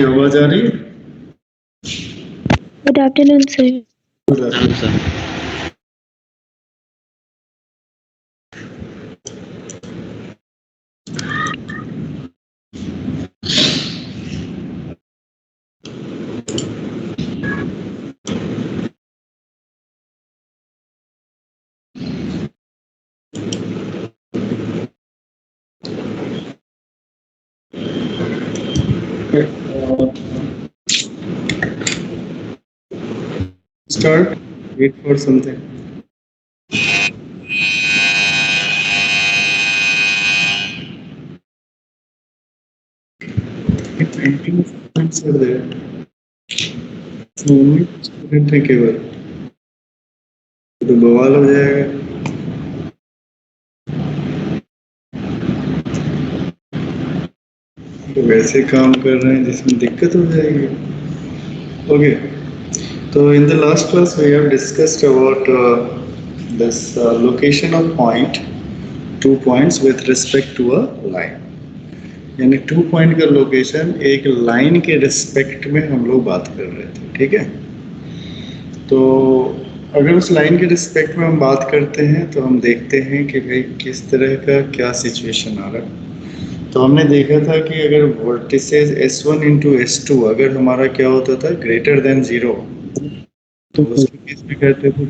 आवाज आ रही है? Good afternoon, sir. Good afternoon, sir. Start. Wait for something. Students are there. Only student है केवल. तो बवाल हो जाएगा. तो वैसे काम कर रहे हैं जिसमें दिक्कत हो जाएगी. Okay. So in the last class we have discussed about this location of point, 2 points with respect to a line. यानी 2 पॉइंट का लोकेशन एक लाइन के रिस्पेक्ट में हम लोग बात कर रहे थे. ठीक है. तो अगर उस लाइन के रिस्पेक्ट में हम बात करते हैं तो हम देखते हैं कि भाई किस तरह का क्या सिचुएशन आ रहा है. तो हमने देखा था कि अगर वर्टिसेस S1 इंटू S2 अगर हमारा क्या होता था ग्रेटर देन 0 तो उसके केस में कहते थे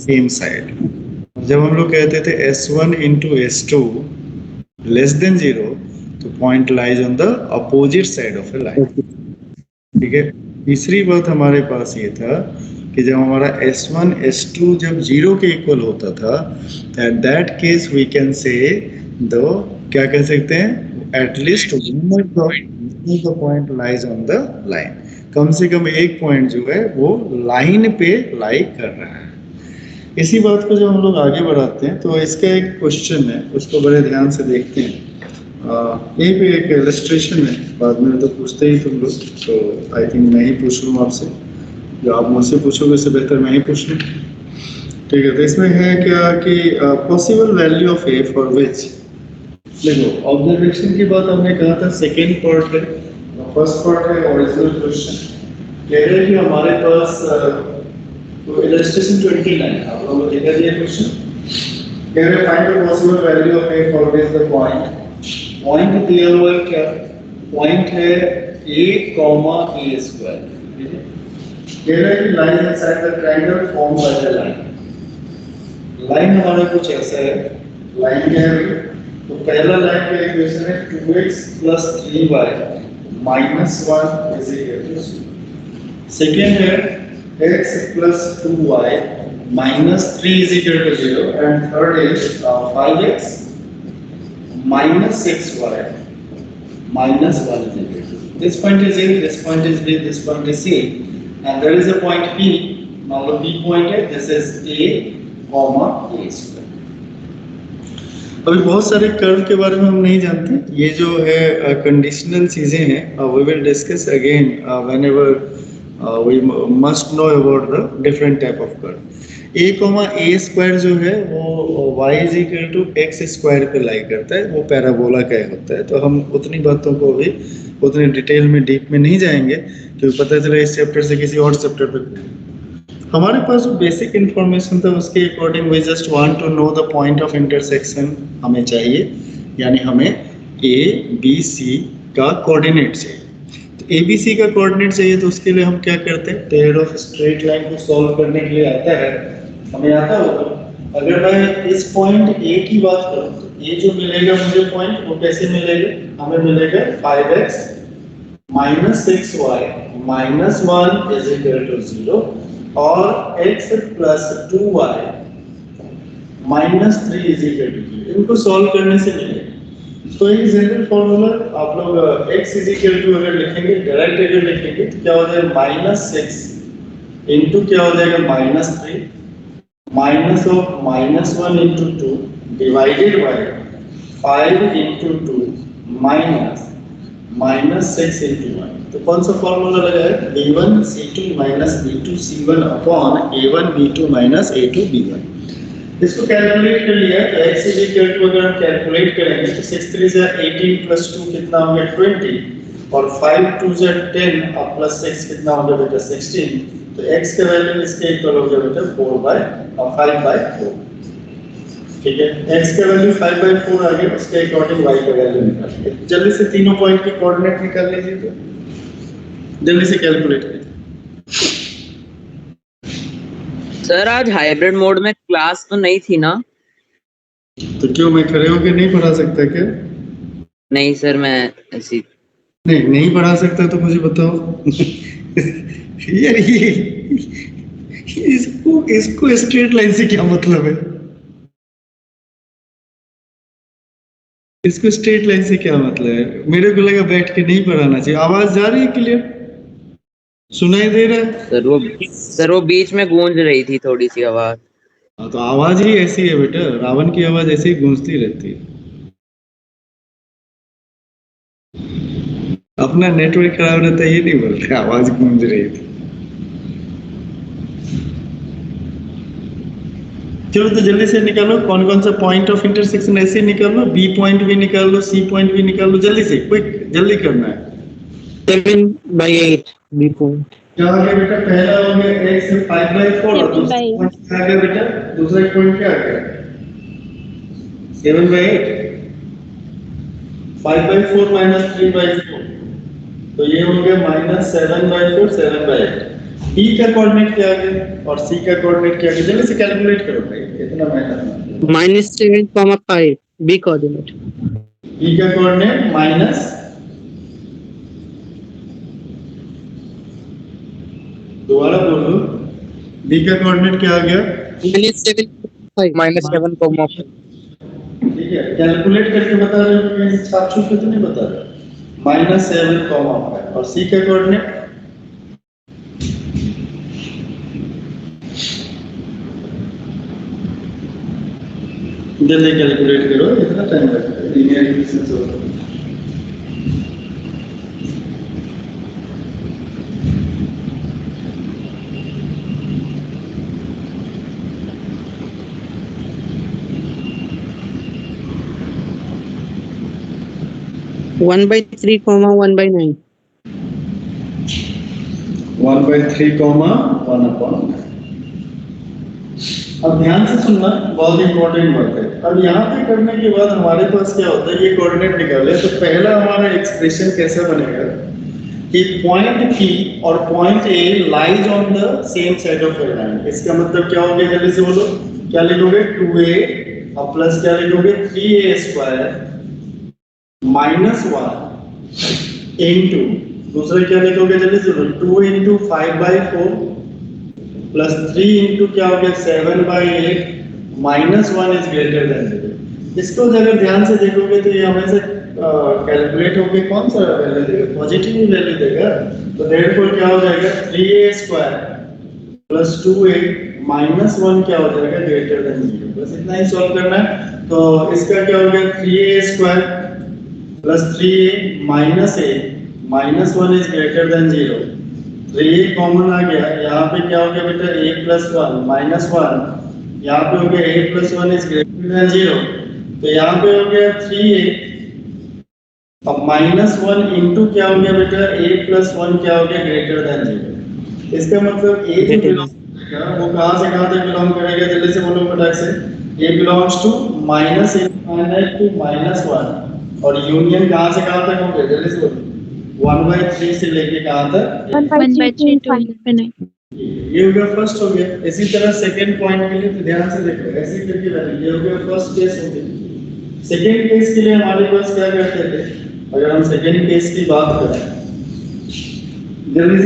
सेम साइड. जब हम लोग कहते थे S1 into S2 less than 0 तो point lies on the opposite side of A line. ठीक है. तीसरी बात हमारे पास ये था कि जब हमारा S1 S2 जब 0 के इक्वल होता था at that case we can say the क्या कह सकते हैं at least one of the point lies on the line. कम से कम एक पॉइंट जो है वो लाइन पे लाई कर रहा है. इसी बात को जब हम लोग आगे बढ़ाते हैं तो इसका एक क्वेश्चन है उसको बड़े ध्यान से देखते हैं. यही पे एक इलस्ट्रेशन है. बाद में तो पूछते ही तुम लोग तो आई थिंक मैं ही पूछ लूँ आपसे. जो आप मुझसे पूछोगे उससे बेहतर मैं ही पूछ लूँ. ठीक है. तो इसमें है क्या कि possible value of A for which. देखो ऑब्जर्वेशन की बात हमने कहा था सेकेंड पार्ट है. फर्स्ट पार्ट है ओरिजिनल क्वेश्चन. कह रहे हैं कि हमारे पास तो इलस्ट्रेशन 29 आप लोगों को देखा दिया क्वेश्चन. कह रहे find the possible value of A for which the point. Point दिया हुआ है क्या. पॉइंट है a कॉमा a स्क्वायर. ठीक है. कह रहा है कि line inside the triangle form by the line. Line हमारा कुछ ऐसा है. लाइन क्या है तो पहला लाइन का इक्वेशन है 2x + 3y - 1 is equal to 0. Second है x + 2y - 3 is equal to 0 and third is 5x - 6y - 1 is equal to. This point is A, this point is B, this point is C and there is a point P. Now the P point है this is A, A square. अभी बहुत सारे curve के बारे में हम नहीं जानते. ये जो है कंडीशनल चीजें हैं we will discuss again whenever we must know about the different type of curve. a, a square जो है वो y = x स्क्वायर पे लाई करता है. वो पैराबोला का होता है. तो हम उतनी बातों को भी उतने डिटेल में डीप में नहीं जाएंगे क्योंकि पता चला इस चैप्टर से किसी और चैप्टर पे हमारे पास जो बेसिक इंफॉर्मेशन था उसके according we just want to know the point of intersection हमें चाहिए. यानी हमें a b c का कोऑर्डिनेट चाहिए. तो a b c का कोऑर्डिनेट चाहिए तो उसके लिए हम क्या करते हैं पेयर ऑफ स्ट्रेट लाइन को सॉल्व करने के लिए आता है. हमें आता होगा. अगर मैं इस पॉइंट a की बात करूं तो a जो मिलेगा मुझे पॉइंट वो कैसे मिलेगा. हमें मिलेगा 5x - 6y - 1 is equal to 0 और x + 2y - 3 is equal to 0. इनको सॉल्व करने से मिलेगा. तो एक जनरल फॉर्मूला आप लोग x = अगर लिखेंगे डायरेक्ट अगर लिखेंगे तो क्या हो जाएगा -6 इनटू क्या हो जाएगा -3 minus of -1 × 2 divided by 5 × 2 minus -6 × 1. तो कौन सा फॉर्मूला लगा है b1 c2 - b2 c1 upon a1 b2 - a2 b1. इसको कैलकुलेट कर लिया तो x अगर हम कैलकुलेट करेंगे तो 6 3 18 + 2 कितना हो गया 20 और 5 2 से 10 और प्लस 6 कितना हो गया बेटा 16। तो x का वैल्यू इसके इक्वल हो गया बेटा 5/4। ठीक है, x का वैल्यू 5/4 आ गया, उसके अकॉर्डिंग y का वैल्यू निकालिए। जल्दी से तीनों पॉइंट के कोऑर्डिनेट निकाल लीजिए, तो जल्दी से कैलकुलेट कीजिए। सर आज हाइब्रिड मोड में क्लास तो नहीं थी ना? तो क्यों, मैं खड़े होकर नहीं पढ़ा सकता क्या? नहीं सर, मैं ऐसी नहीं पढ़ा सकता तो मुझे बताओ। यार ये इसको स्ट्रेट लाइन से क्या मतलब है? इसको स्ट्रेट लाइन से क्या मतलब है? मेरे को लगा बैठ के नहीं पढ़ाना चाहिए। आवाज जा रही है क्लियर? सुनाई दे रहा है? सर वो बीच में गूंज रही थी थोड़ी सी आवाज। हाँ, तो आवाज ही ऐसी है बेटा, रावण की आवाज ऐसी ही गूंजती रहती है। अपना नेटवर्क खराब रहता है ये नहीं बोलते आवाज गूंज रही थी। चलो तो जल्दी से निकालो कौन कौन सा पॉइंट ऑफ इंटरसेक्शन, ऐसे निकाल लो। बी पॉइंट भी निकाल लो, सी पॉइंट भी निकाल लो, जल्दी से, क्विक, जल्दी करना है। 7/8 बी पॉइंट। क्या हो गया बेटा? पहला हो गया x 5/4 और दूसरा पॉइंट क्या आ गया बेटा? दूसरा पॉइंट क्या आ गया? 7/8। 5/4 माइनस 3/4, तो ये हो गया -7/4 7/8। B का कोऑर्डिनेट क्या आ गया और C का कोऑर्डिनेट क्या आ गया? जल्दी से कैलकुलेट करो भाई, इतना मेहनत मत करो। -7,5 बी कोऑर्डिनेट। B का कोऑर्डिनेट माइनस, दोबारा बोलो, B का कोऑर्डिनेट क्या आ गया? -7,5 ठीक है, कैलकुलेट करके बता रहे हो कि कहीं छाप छूप के तो नहीं बता रहे? -7 और C का कोऑर्डिनेट जल्दी कैलकुलेट करो, इतना टाइम लगता है लीनियर इक्वेशन सोल्व करने में। One by 3, 1/9। 1/3, 1/9। अब ध्यान से सुनना, बहुत इंपॉर्टेंट बात है। अब यहाँ पे करने के बाद हमारे पास क्या होता है, ये कोऑर्डिनेट निकाले तो पहला हमारा एक्सप्रेशन कैसा बनेगा कि पॉइंट P और point A lies on the same side of A line. इसका मतलब क्या हो गया, जल्दी से बोलो, क्या लिखोगे? 2A और प्लस क्या लिखोगे? 3A² -1 इनटू, दूसरा क्या लिखोगे? जल्दी से बोलो, 2 × 5/4 प्लस 3 इंटू क्या हो गया 7/8 -1 इज ग्रेटर देन 0। इसको अगर ध्यान से देखोगे तो ये हमेशा कैलकुलेट होके कौन सा वैल्यू देगा? पॉजिटिव वैल्यू देगा। तो देयरफॉर क्या हो जाएगा 3A² प्लस 2A -1 क्या हो जाएगा? Greater than 0। बस इतना ही सॉल्व करना है। तो इसका क्या हो गया 3A² plus 3A -A -1 is greater than 0। तो ये कॉमन आ गया, यहाँ पे क्या हो गया बेटा? a + 1 -1, यहाँ पे हो गया a + 1 इज ग्रेटर देन 0। तो यहाँ पे हो गया 3a अब -1 इंटू क्या हो गया बेटा? a + 1 क्या हो गया? Greater than 0। इसका मतलब a जो बिलोंग करेगा वो कहाँ से कहाँ तक बिलोंग करेगा? जल्दी से बोलो फटाक से। a बिलोंग्स टू -∞ to -1 और यूनियन कहाँ से कहाँ तक हो गया? जल्दी से बोलो। 1/3 से लेके कहाँ तक? 1/3 to 1/9। ये हो गया फर्स्ट हो गया। इसी तरह सेकंड पॉइंट के लिए तो ध्यान से देखो, ऐसे करके वैल्यू, ये हो गया फर्स्ट केस हो गया। सेकंड केस के लिए हमारे पास क्या करते थे? अगर हम सेकंड केस की बात करें, जल्दी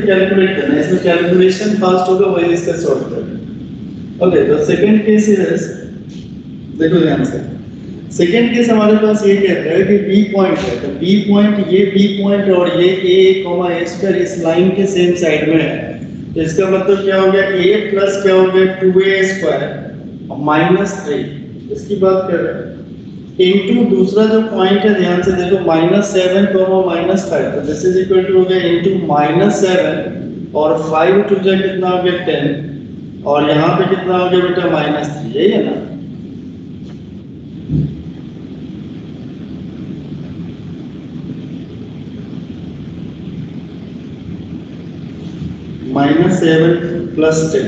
कैलकुलेट करना है, इसमें कैलकुलेशन फास्ट होगा, वही इसका सॉल्व करना। ओके, तो सेकंड केस इज, देखो ध्यान से, सेकेंड केस हमारे पास ये कहता है कि बी पॉइंट है, तो बी पॉइंट, ये बी पॉइंट और ये a, A² इस लाइन के सेम साइड में है। तो इसका मतलब क्या हो गया? a प्लस क्या हो गया? 2A² और -3, इसकी बात कर रहे हैं, इनटू दूसरा जो पॉइंट है, ध्यान से देखो, -7, -5, तो दिस इज इक्वल टू हो गया इनटू -7 और 5 टू जो कितना हो गया 10 और यहाँ पे कितना हो गया बेटा? -3, यही है ना? -7 + 10,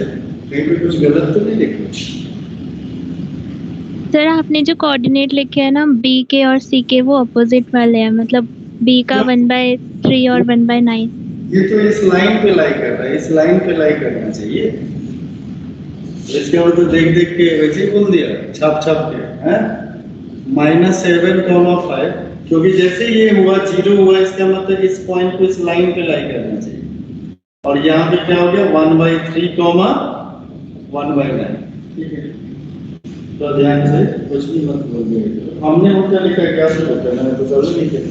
कहीं पे कुछ गलत तो नहीं लिखा? सर आपने जो कोऑर्डिनेट लिखे हैं ना बी के और सी के वो अपोजिट वाले हैं, मतलब बी का 1/3 और 1/9। ये तो इस लाइन पे लाई कर रहा है, इस लाइन पे लाई करना चाहिए। इसके बाद तो देख देख के वैसे ही बोल दिया, छाप छाप के, हैं? -7, 5, क्योंकि जैसे ये हुआ 0 हुआ, इसका मतलब इस पॉइंट को इस लाइन पे लाई करना चाहिए। और यहाँ पे क्या हो गया 1/3, 1/9। ठीक है, तो ध्यान से कुछ भी मत बोलिए। हमने वो क्या लिखा है, क्या से होता है, मैंने तो जरूर नहीं किया।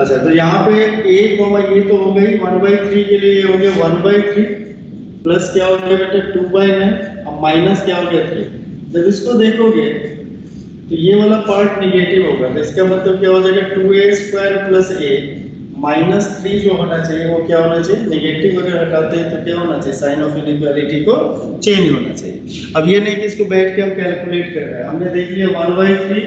अच्छा, तो यहाँ पे a कॉमा ये तो हो गई 1/3 के लिए, ये हो गया 1/3 प्लस क्या हो गया बेटा 2/9, अब माइनस क्या हो गया 3। जब इसको देखोगे तो ये वाला पार्ट नेगेटिव होगा, तो इसका मतलब क्या हो जाएगा 2a² + a -3 जो होना चाहिए वो क्या होना चाहिए, नेगेटिव। अगर हटाते हैं तो क्या होना चाहिए, साइन ऑफ इनइक्वालिटी को चेंज होना चाहिए। अब ये नहीं कि इसको बैठ के हम कैलकुलेट कर रहे हैं, हमने देख लिया 1/3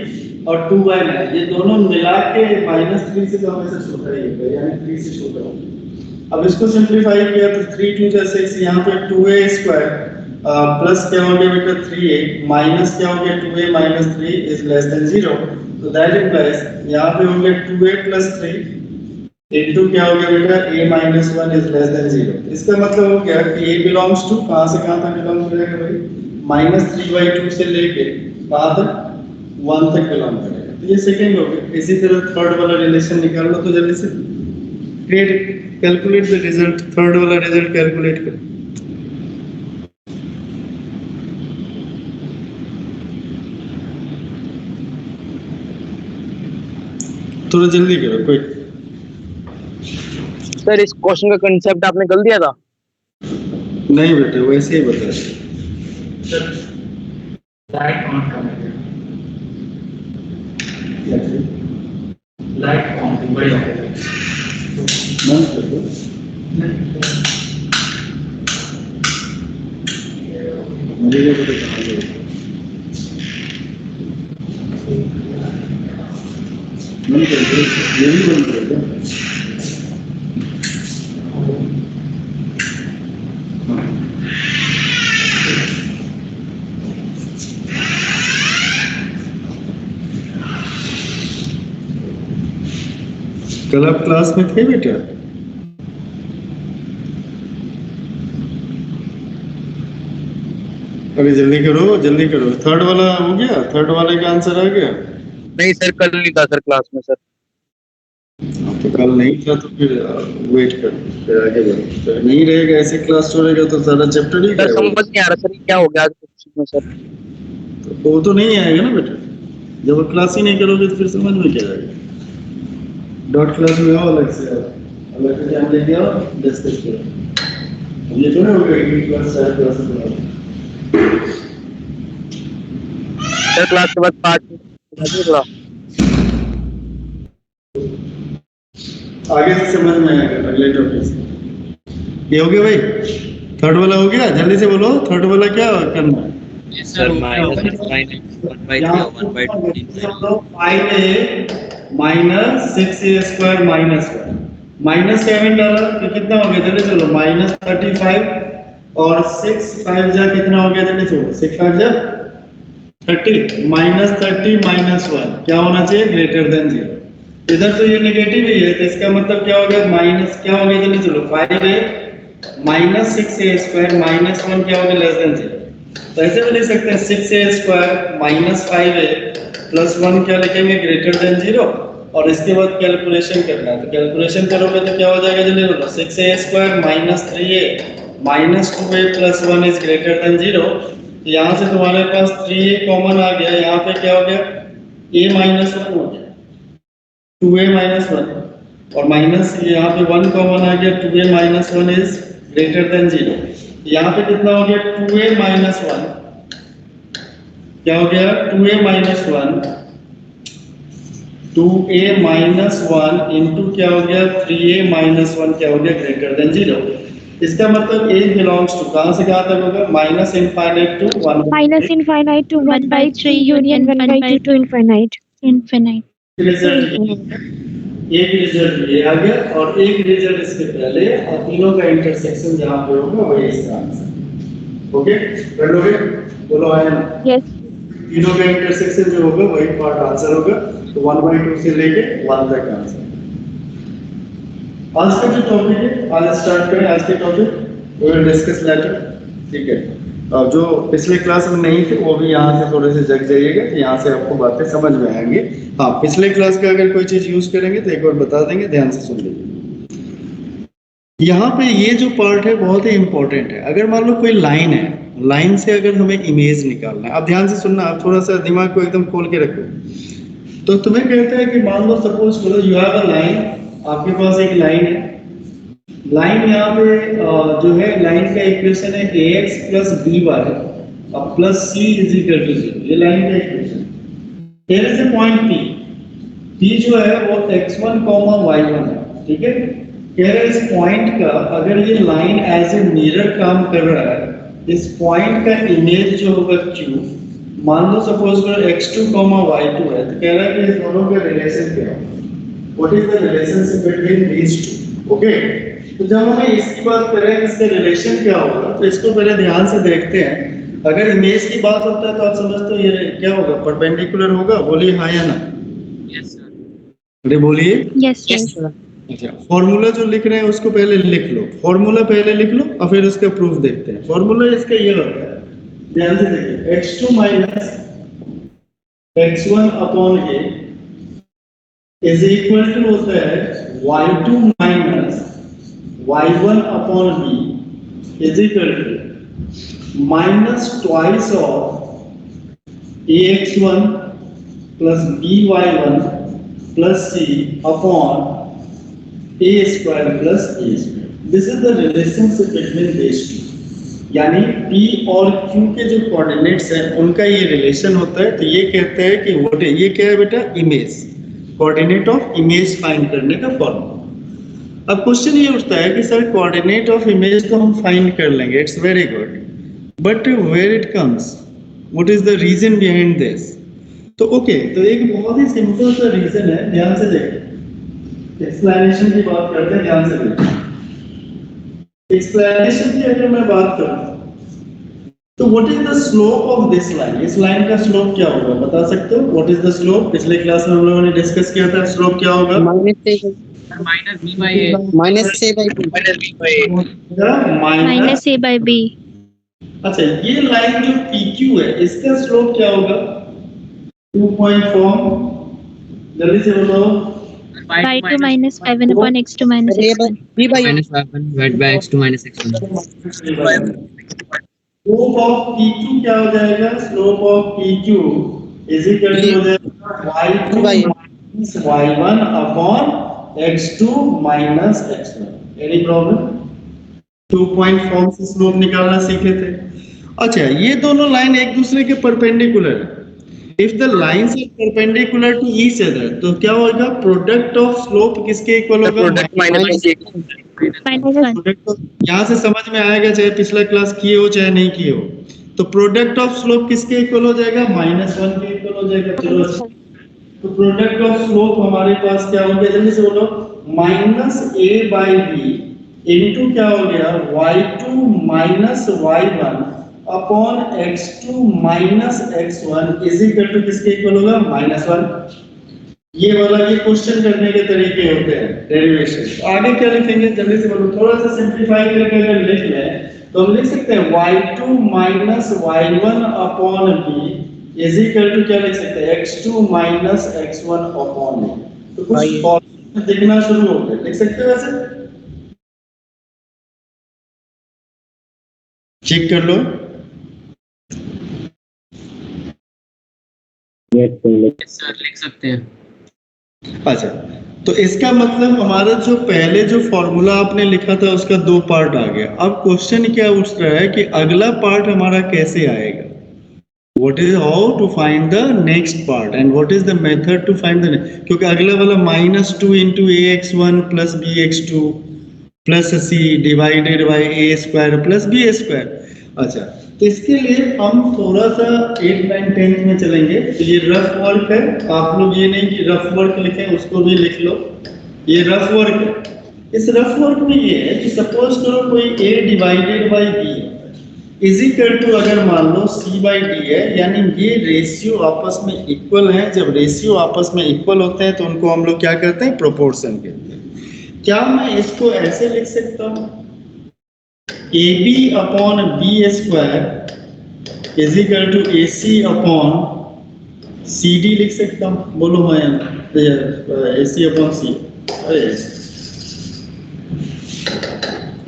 और 2/9, ये दोनों मिला के -3 से तो हमेशा छोटा ही होगा, यानी 3 से छोटा होगा। अब इसको सिंपलीफाई किया तो 3 2 जैसे इस यहाँ पे 2a² प्लस क्या हो गया बेटा 3a माइनस क्या हो गया 2a - 3 > 0, तो दैट इंप्लाइज यहाँ पे हो गया 2a + 3 इनटू क्या हो गया बेटा a - 1 > 0। इसका मतलब हो गया कि a बिलोंग्स टू, कहां से कहां तक बिलोंग करेगा भाई, -3/2 से लेके कहां तक 1 तक बिलोंग करेगा। तो ये सेकंड हो गया। इसी तरह थर्ड वाला रिलेशन निकाल लो, तो जल्दी से कैलकुलेट द रिजल्ट, थर्ड वाला रिजल्ट कैलकुलेट करो। थोड़ा जल्दी करो, क्विक। सर इस क्वेश्चन का कंसेप्ट आपने कर दिया था? नहीं बेटे, वैसे ही बता। लाइट ऑन करना, लाइट ऑन बड़ी हो गई। बंद कर दो। मुझे ये पता कहाँ गया। बंद कर दो, ये भी बंद कर दो। कल आप क्लास में थे बेटा? अरे जल्दी करो, जल्दी करो। थर्ड वाला हो गया, थर्ड वाले का आंसर आ गया? नहीं सर, कल नहीं था सर क्लास में सर। तो कल नहीं था तो फिर वेट कर, फिर आगे बढ़ो। फिर नहीं रहेगा, ऐसे क्लास छोड़ेगा तो सारा चैप्टर ही सर क्या समझ नहीं आ रहा सर, ये क्या हो गया आज क्वेश्चन में सर? तो वो तो नहीं आएगा ना बेटा, जब क्लास ही नहीं करोगे तो फिर समझ में क्या आएगा। डॉट क्लास में आओ, अलग से आओ, अलग से टाइम लेके आओ, डिस्कस करो। ये थोड़ा हो गया कि क्लास 4 क्लास में सर क्लास के बाद 5 मिनट थोड़ा आगे से समझ में आएगा अगले टॉपिक से। ये हो गया भाई, थर्ड वाला हो गया? जल्दी से बोलो, थर्ड वाला क्या करना है? सर -1/3 और 1/2 5a - 6a² - 7 डाला तो कितना हो गया, जल्दी चलो, -35 और 6 5 जा कितना हो गया, जल्दी चलो, 6 5 जा 30, -30 -1 क्या होना चाहिए, ग्रेटर देन 0। इधर तो ये नेगेटिव ही है, तो इसका मतलब क्या हो गया, माइनस क्या हो गया, जल्दी चलो, 5a - 6a² - 1 क्या हो गया, <0। तो ऐसे भी लिख सकते हैं 6a² - 5a + 1 क्या लिखेंगे, ग्रेटर देन 0। और इसके बाद कैलकुलेशन करना है, तो कैलकुलेशन करोगे तो क्या हो जाएगा, जल्दी बोलो, 6a² - 3a - 2a + 1 is greater than 0। तो यहाँ से तुम्हारे पास 3a कॉमन आ गया, यहाँ पे क्या हो गया, a - 1 हो गया, 2a - 1 और माइनस यहाँ पे 1 कॉमन आ गया, 2a - 1 इज ग्रेटर देन 0। यहाँ पे कितना हो गया, 2a - 1 क्या हो गया, 2a - 1 2a - 1 इंटू क्या हो गया, 3a - 1 क्या हो गया, ग्रेटर देन 0। इसका मतलब a बिलोंग्स टू, कहां से कहां तक होगा, -∞ to 1 -∞ to 1/3 union 1/2 to infinite. infinite। Result एक रिजल्ट ये आ गया और एक रिजल्ट इसके पहले और तीनों का इंटरसेक्शन जहां पे होगा वही इसका आंसर। ओके कर लोगे? बोलो आया ना? यस तीनों का इंटरसेक्शन जो होगा वही पार्ट आंसर होगा। तो 1/2 से लेके 1 तक आंसर। आज का जो टॉपिक है, आज स्टार्ट करें आज के topic, we will discuss later. ठीक है, अब जो पिछले क्लास में नहीं थे वो भी यहाँ से थोड़े से जग जाइएगा, तो यहाँ से आपको बातें समझ में आएंगी। हाँ, पिछले क्लास का अगर कोई चीज यूज करेंगे तो एक बार बता देंगे, ध्यान से सुन लीजिए। यहाँ पे ये जो पार्ट है बहुत ही इंपॉर्टेंट है। अगर मान लो कोई लाइन है, लाइन से अगर हमें इमेज निकालना है, आप ध्यान से सुनना, आप थोड़ा सा दिमाग को एकदम खोल के रखो। तो तुम्हें कहता है कि मान लो सपोज करो यू हैव अ लाइन, आपके पास एक लाइन है। लाइन यहाँ पे जो है लाइन का इक्वेशन है ax plus by plus c is equal to 0। ये लाइन का equation. There is a point P। P जो है वो x1, y1 है। ठीक है, कह रहे इस पॉइंट का अगर ये लाइन एज ए मिरर काम कर रहा है, इस पॉइंट का इमेज जो होगा q, मान लो सपोज करो x2, y2 है, तो कह रहा है कि इस दोनों का रिलेशन क्या है, what is the relationship between these two. Okay, तो जब हमें इसकी बात करें इसका रिलेशन क्या होगा, तो इसको पहले ध्यान से देखते हैं। अगर इमेज की बात होता है तो आप समझते हो ये क्या होगा, परपेंडिकुलर होगा। बोलिए हाँ या ना? Yes sir. अरे बोलिए। Yes sir. अच्छा, फॉर्मूला जो लिख रहे हैं उसको पहले लिख लो, फॉर्मूला पहले लिख लो और फिर उसका प्रूफ देखते हैं। फॉर्मूला इसका ये होता है, ध्यान से देखिए, x2 minus x1 upon a is equal to होता है y2 minus y1 upon b is equal to minus twice of ax1 plus by1 plus c upon a square plus a square। This is the relationship between these two। यानी p और q के जो coordinates हैं उनका ये relation होता है। तो ये कहते हैं कि व्हाट है, ये क्या है बेटा, image, coordinate of image find करने का फॉर्मूला। अब क्वेश्चन ये उठता है कि सर कोऑर्डिनेट ऑफ इमेज तो हम फाइंड कर लेंगे, it's very good, but where it comes, what is the reason behind this. तो ओके, तो एक बहुत ही सिंपल सा रीजन है, ध्यान से देखिए। एक्सप्लेनेशन की बात करते हैं, ध्यान से देखिए। एक्सप्लेनेशन की अगर मैं बात करूं तो what is the slope of this line, इस लाइन का स्लोप क्या होगा बता सकते हो? व्हाट इज द स्लोप, पिछले क्लास में हम लोगों ने डिस्कस किया था, स्लोप क्या होगा? Minus b by a। Minus a by b। Minus a by b। अच्छा, ये लाइन जो PQ है इसका स्लोप क्या होगा? 2 पॉइंट फॉर्म, जल्दी से बताओ। y2 minus y1 upon x2 minus a by x1। b by minus y1 divided by x2 minus x1। Slope of PQ क्या हो जाएगा? Slope of PQ is equal to हो जाएगा y2 minus y1 upon x2 minus x1। Any problem? 2 point form से slope निकालना सीखे थे। अच्छा, ये दोनों लाइन एक दूसरे के परपेंडिकुलर है। If the lines are perpendicular to each other, तो क्या होगा, प्रोडक्ट ऑफ स्लोप किसके इक्वल होगा? माइनस 1। यहाँ से समझ में आएगा, चाहे पिछला क्लास किए हो चाहे नहीं किए हो। तो प्रोडक्ट ऑफ स्लोप किसके इक्वल हो जाएगा? -1 के इक्वल हो जाएगा। चलो, तो प्रोडक्ट ऑफ स्लोप हमारे पास क्या हो गया, जल्दी से बोलो, -a by b इनटू क्या हो गया, y2 minus y1 upon x2 minus x1 is equal to किसके इक्वल होगा? -1। ये वाला ये क्वेश्चन करने के तरीके होते हैं, डेरिवेशन। आगे क्या लिखेंगे जल्दी से बोलो, थोड़ा सा सिंपलीफाई करके अगर लिख लें तो हम लिख सकते हैं y2 minus y1 upon b is equal to क्या लिख सकते हैं, x2 minus x1 upon a। तो कुछ फॉर्मूला दिखना शुरू हो गया, लिख सकते हैं वैसे, चेक कर लो। सर लिख सकते हैं। अच्छा, तो इसका मतलब हमारा जो पहले जो फॉर्मूला आपने लिखा था उसका 2 पार्ट आ गया। अब क्वेश्चन क्या उठ रहा है कि अगला पार्ट हमारा कैसे आएगा, what is how to find the next part and what is the method to find the, क्योंकि अगला वाला -2 into ax1 plus bx2 plus c divided by a square plus b square. अच्छा, तो इसके लिए हम थोड़ा सा 8, 9, 10th में चलेंगे। तो ये रफ वर्क है, आप लोग ये नहीं कि रफ वर्क लिखें, उसको भी लिख लो। ये रफ वर्क है। इस रफ वर्क में ये है कि सपोज करो कोई a divided by b is equal to, अगर मान लो c बाई d है, यानी ये रेशियो आपस में इक्वल है। जब रेशियो आपस में इक्वल होते हैं तो उनको हम लोग क्या कहते हैं, प्रोपोर्शन कहते हैं। क्या मैं इसको ऐसे लिख सकता हूँ, ab upon b square is equal to ac upon cd लिख सकता हूँ? बोलो हाँ यार, ac अपॉन c।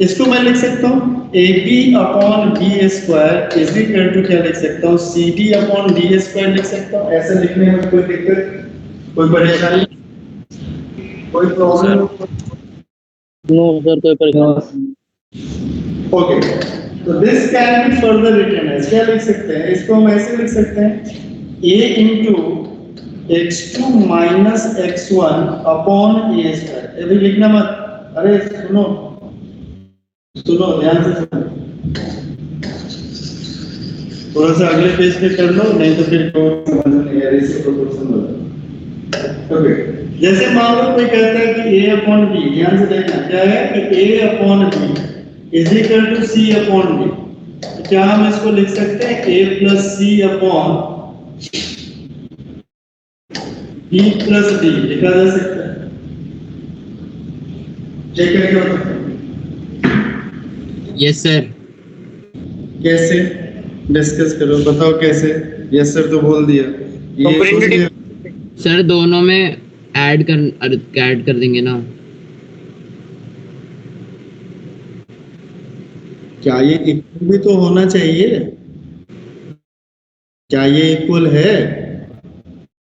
इसको मैं लिख सकता हूँ ab upon b square is equal to, क्या लिख सकता हूँ, cd अपॉन d स्क्वायर लिख सकता हूँ। ऐसे लिखने में कोई दिक्कत, कोई परेशानी, कोई प्रॉब्लम? नो सर, कोई परेशानी। ओके, तो this can be further written as, क्या लिख सकते हैं इसको, हम ऐसे लिख सकते हैं a into x2 minus x1 upon a square. अभी लिखना मत, अरे सुनो सुनो ध्यान से सुनो, थोड़ा सा अगले पेज पे कर लो, नहीं तो फिर समझ नहीं आ रही है प्रोपोर्शन वाला। ओके, जैसे मान लो कोई कहता है कि a अपॉन b, ध्यान से देखना क्या है कि a upon b is equal to c upon b। क्या हम इसको लिख सकते हैं a plus c upon b plus d लिखा जा सकता है? चेक करके बताओ। Yes sir. कैसे डिस्कस करो, बताओ कैसे। यस सर तो बोल दिया, ये सोच लिया। सर दोनों में ऐड कर देंगे ना? क्या ये इक्वल भी तो होना चाहिए? क्या ये इक्वल है?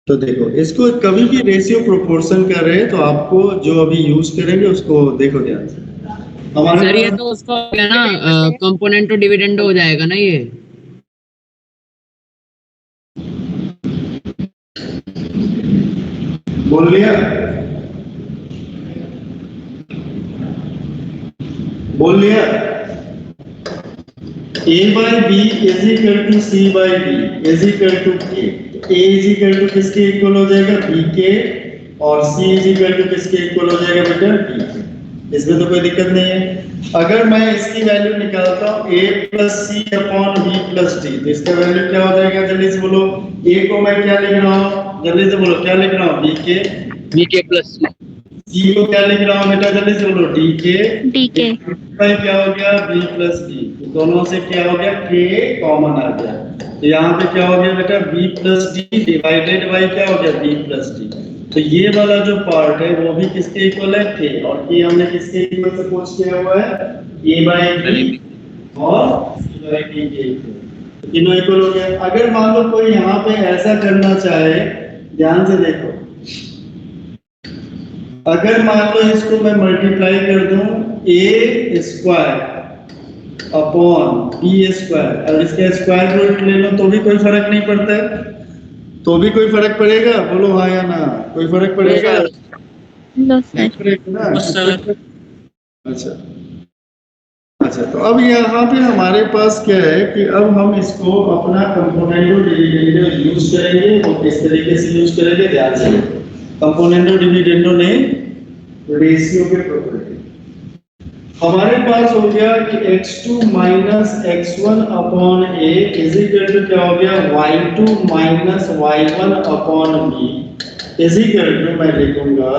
तो देखो, इसको कभी भी रेशियो प्रोपोर्शन कर रहे हैं तो आपको जो अभी यूज करेंगे उसको देखो ध्यान से। सर ये तो उसका हो गया ना, कंपोनेंट टू डिविडेंड हो जाएगा ना ये। बोल लिया, बोल लिया। a by B is equal to c by B is equal to a। a is equal to किसके इक्वल हो जाएगा, b के, और c इज इक्वल टू किसके इक्वल हो जाएगा बेटा, b के। इसमें तो कोई दिक्कत नहीं है। अगर मैं इसकी वैल्यू निकालता हूँ a plus C upon b plus D, तो इसका वैल्यू क्या हो जाएगा, जल्दी से बोलो। a को मैं क्या लिख रहा हूँ, जल्दी से बोलो, क्या लिख रहा हूँ, b के प्लस c को क्या लिख रहा हूँ बेटा, जल्दी से बोलो, d के भाई क्या हो गया, b प्लस d। दोनों से क्या हो गया, k कॉमन आ गया, तो यहाँ पे क्या हो गया बेटा, b plus D divided by क्या हो गया, b प्लस डी। तो ये वाला जो पार्ट है वो भी किसके इक्वल है, k, और k हमने किसके इक्वल सपोज किया हुआ है, a बाई b और c बाई d के इक्वल, तीनों इक्वल हो गए। अगर मान लो कोई यहाँ पे ऐसा करना चाहे, ध्यान से देखो, अगर मान लो इसको मैं मल्टीप्लाई कर दूं a square upon b square, और इसका स्क्वायर रूट ले लो तो भी कोई फर्क नहीं पड़ता है, तो भी कोई फर्क पड़ेगा, बोलो हाँ या ना, कोई फर्क पड़ेगा? नो नहीं सर। पड़ेगा ना? अच्छा अच्छा, तो अब यहाँ पे हमारे पास क्या है कि अब हम इसको अपना कंपोनेंटो डिविडेंडो यूज करेंगे। वो किस तरीके से यूज करेंगे, ध्यान से। कंपोनेंटो डिविडेंडो ने रेशियो के प्रॉपर्टी, हमारे पास हो गया कि x2 minus x1 upon a is equal to क्या हो गया, y2 minus y1 upon b is equal to, मैं लिखूंगा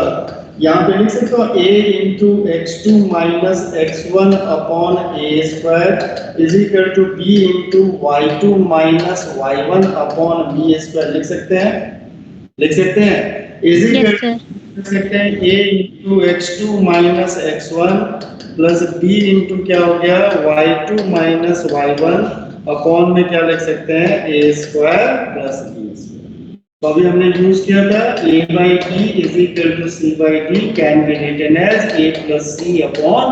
यहाँ पे लिख सकता हूँ a into x2 minus x1 upon a square is equal to b into y2 minus y1 upon b square. लिख सकते हैं, लिख सकते हैं, इज इक्वल टू लिख सकते हैं a into x2 minus x1 plus b into क्या हो गया, y2 माइनस y1 अपॉन में क्या लिख सकते हैं, a square plus b square. तो अभी हमने यूज किया था a by b is equal to c by d can be written as a plus c upon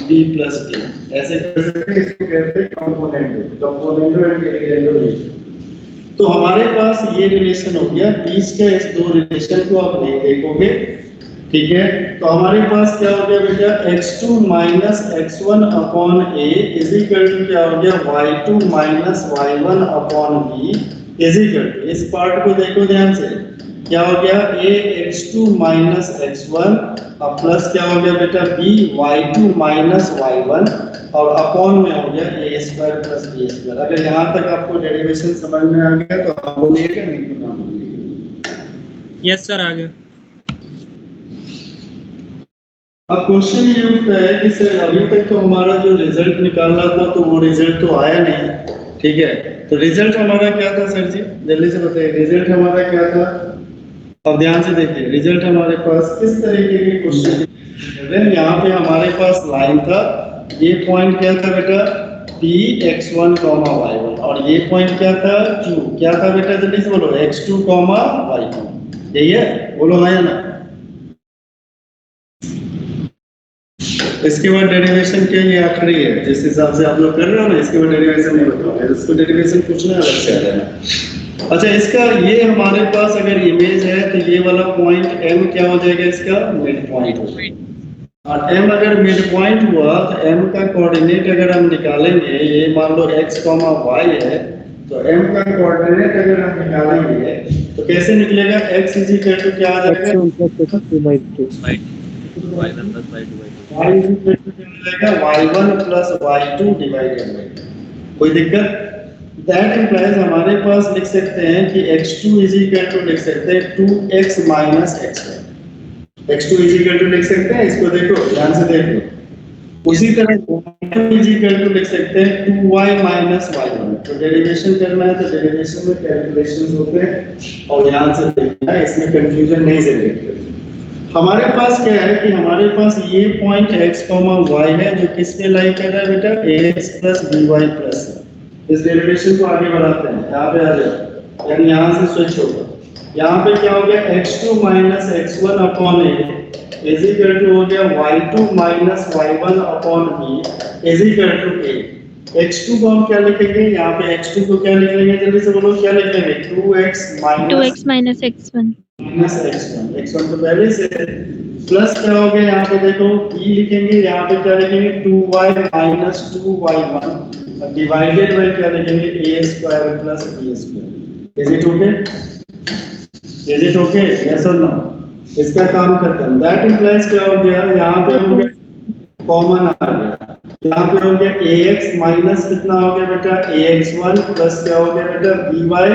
b plus d। ऐसे कर सकते हैं, इसको कहते हैं कंपोनेंटो एंड डिविडेंडो। तो हमारे पास ये रिलेशन हो गया, बीच के इस दो रिलेशन को आप नहीं देखोगे, ठीक है। तो हमारे पास क्या हो गया बेटा, x2 minus x1 upon a is equal to क्या हो गया, y2 minus y1 upon b is equal to, इस पार्ट को देखो ध्यान से, क्या हो गया a x2 माइनस x1 और प्लस क्या हो गया बेटा b y2 माइनस y1 और अपॉन में हो गया a square plus b square. अगर यहाँ तक आपको डेरिवेशन समझ में आ गया तो आप बोलिएगा, नहीं तो ना बोलिएगा। यस सर, आ गया। अब क्वेश्चन ये उठता है कि सर अभी तक तो हमारा जो रिजल्ट निकालना था तो वो रिजल्ट तो आया नहीं, ठीक है। तो रिजल्ट हमारा क्या था सर जी, जल्दी से बताइए रिजल्ट हमारा क्या था। अब ध्यान से देखिए रिजल्ट हमारे पास किस तरीके के क्वेश्चन, यहाँ पे हमारे पास लाइन था, ये पॉइंट क्या था बेटा p x1, y1 और ये पॉइंट क्या था q, क्या था बेटा जल्दी से बोलो x2, y2, यही है, बोलो हाँ या ना। इसके बाद डेरिवेशन क्या ये आखिरी है, जिस हिसाब से आप लोग कर रहे हो ना, इसके बाद डेरिवेशन नहीं बताओगे, इसको डेरिवेशन पूछना है अलग से आ जाना। अच्छा इसका ये हमारे पास अगर इमेज है तो ये वाला पॉइंट m क्या हो जाएगा, इसका मिड पॉइंट हो जाएगा। और m अगर मिड पॉइंट हुआ तो m का कोऑर्डिनेट अगर हम निकालेंगे, ये मान लो x, y है, तो m का कोऑर्डिनेट अगर हम निकालेंगे तो कैसे निकलेगा, x क्या आ जाएगा y1 plus y2 divided by, कोई दिक्कत। दैट इंप्लाइज हमारे पास लिख सकते हैं कि x2 इज इक्वल टू लिख सकते हैं 2x minus x1, x2 is equal to लिख सकते हैं, इसको देखो ध्यान से देखो। उसी तरह y2 इज इक्वल टू लिख सकते हैं 2y माइनस y1। तो डेरिवेशन करना है तो डेरिवेशन में कैलकुलेशंस होते हैं और ध्यान से देखना है, इसमें कंफ्यूजन नहीं जनरेट करना। हमारे पास क्या है कि हमारे पास ये पॉइंट x, y है जो किस पे लाई कर रहा है बेटा, ax प्लस by प्लस। इस डेरिवेशन को आगे बढ़ाते हैं, यहाँ पे आ जाए, यानी यहाँ से स्विच होगा। यहाँ पे क्या हो गया x2 minus x1 upon a is equal to हो गया y2 minus y1 upon b is equal to a। x2 को हम क्या लिखेंगे, यहाँ पे x2 को क्या लिख लेंगे, जल्दी से बोलो क्या लिख लेंगे, 2x माइनस x1 x1 तो पहले से, प्लस क्या हो गया यहाँ पे देखो b लिखेंगे, यहाँ पे क्या लिखेंगे 2y minus 2y1 divided by क्या लिखेंगे a square plus b square. Is it okay, is it okay, yes और नो। इसका काम खत्म। दैट इंप्लाइज क्या हो गया, यहाँ पे हो गया कॉमन आ गया, यहाँ पे हो गया ax माइनस कितना हो गया बेटा ax1 प्लस क्या हो गया बेटा by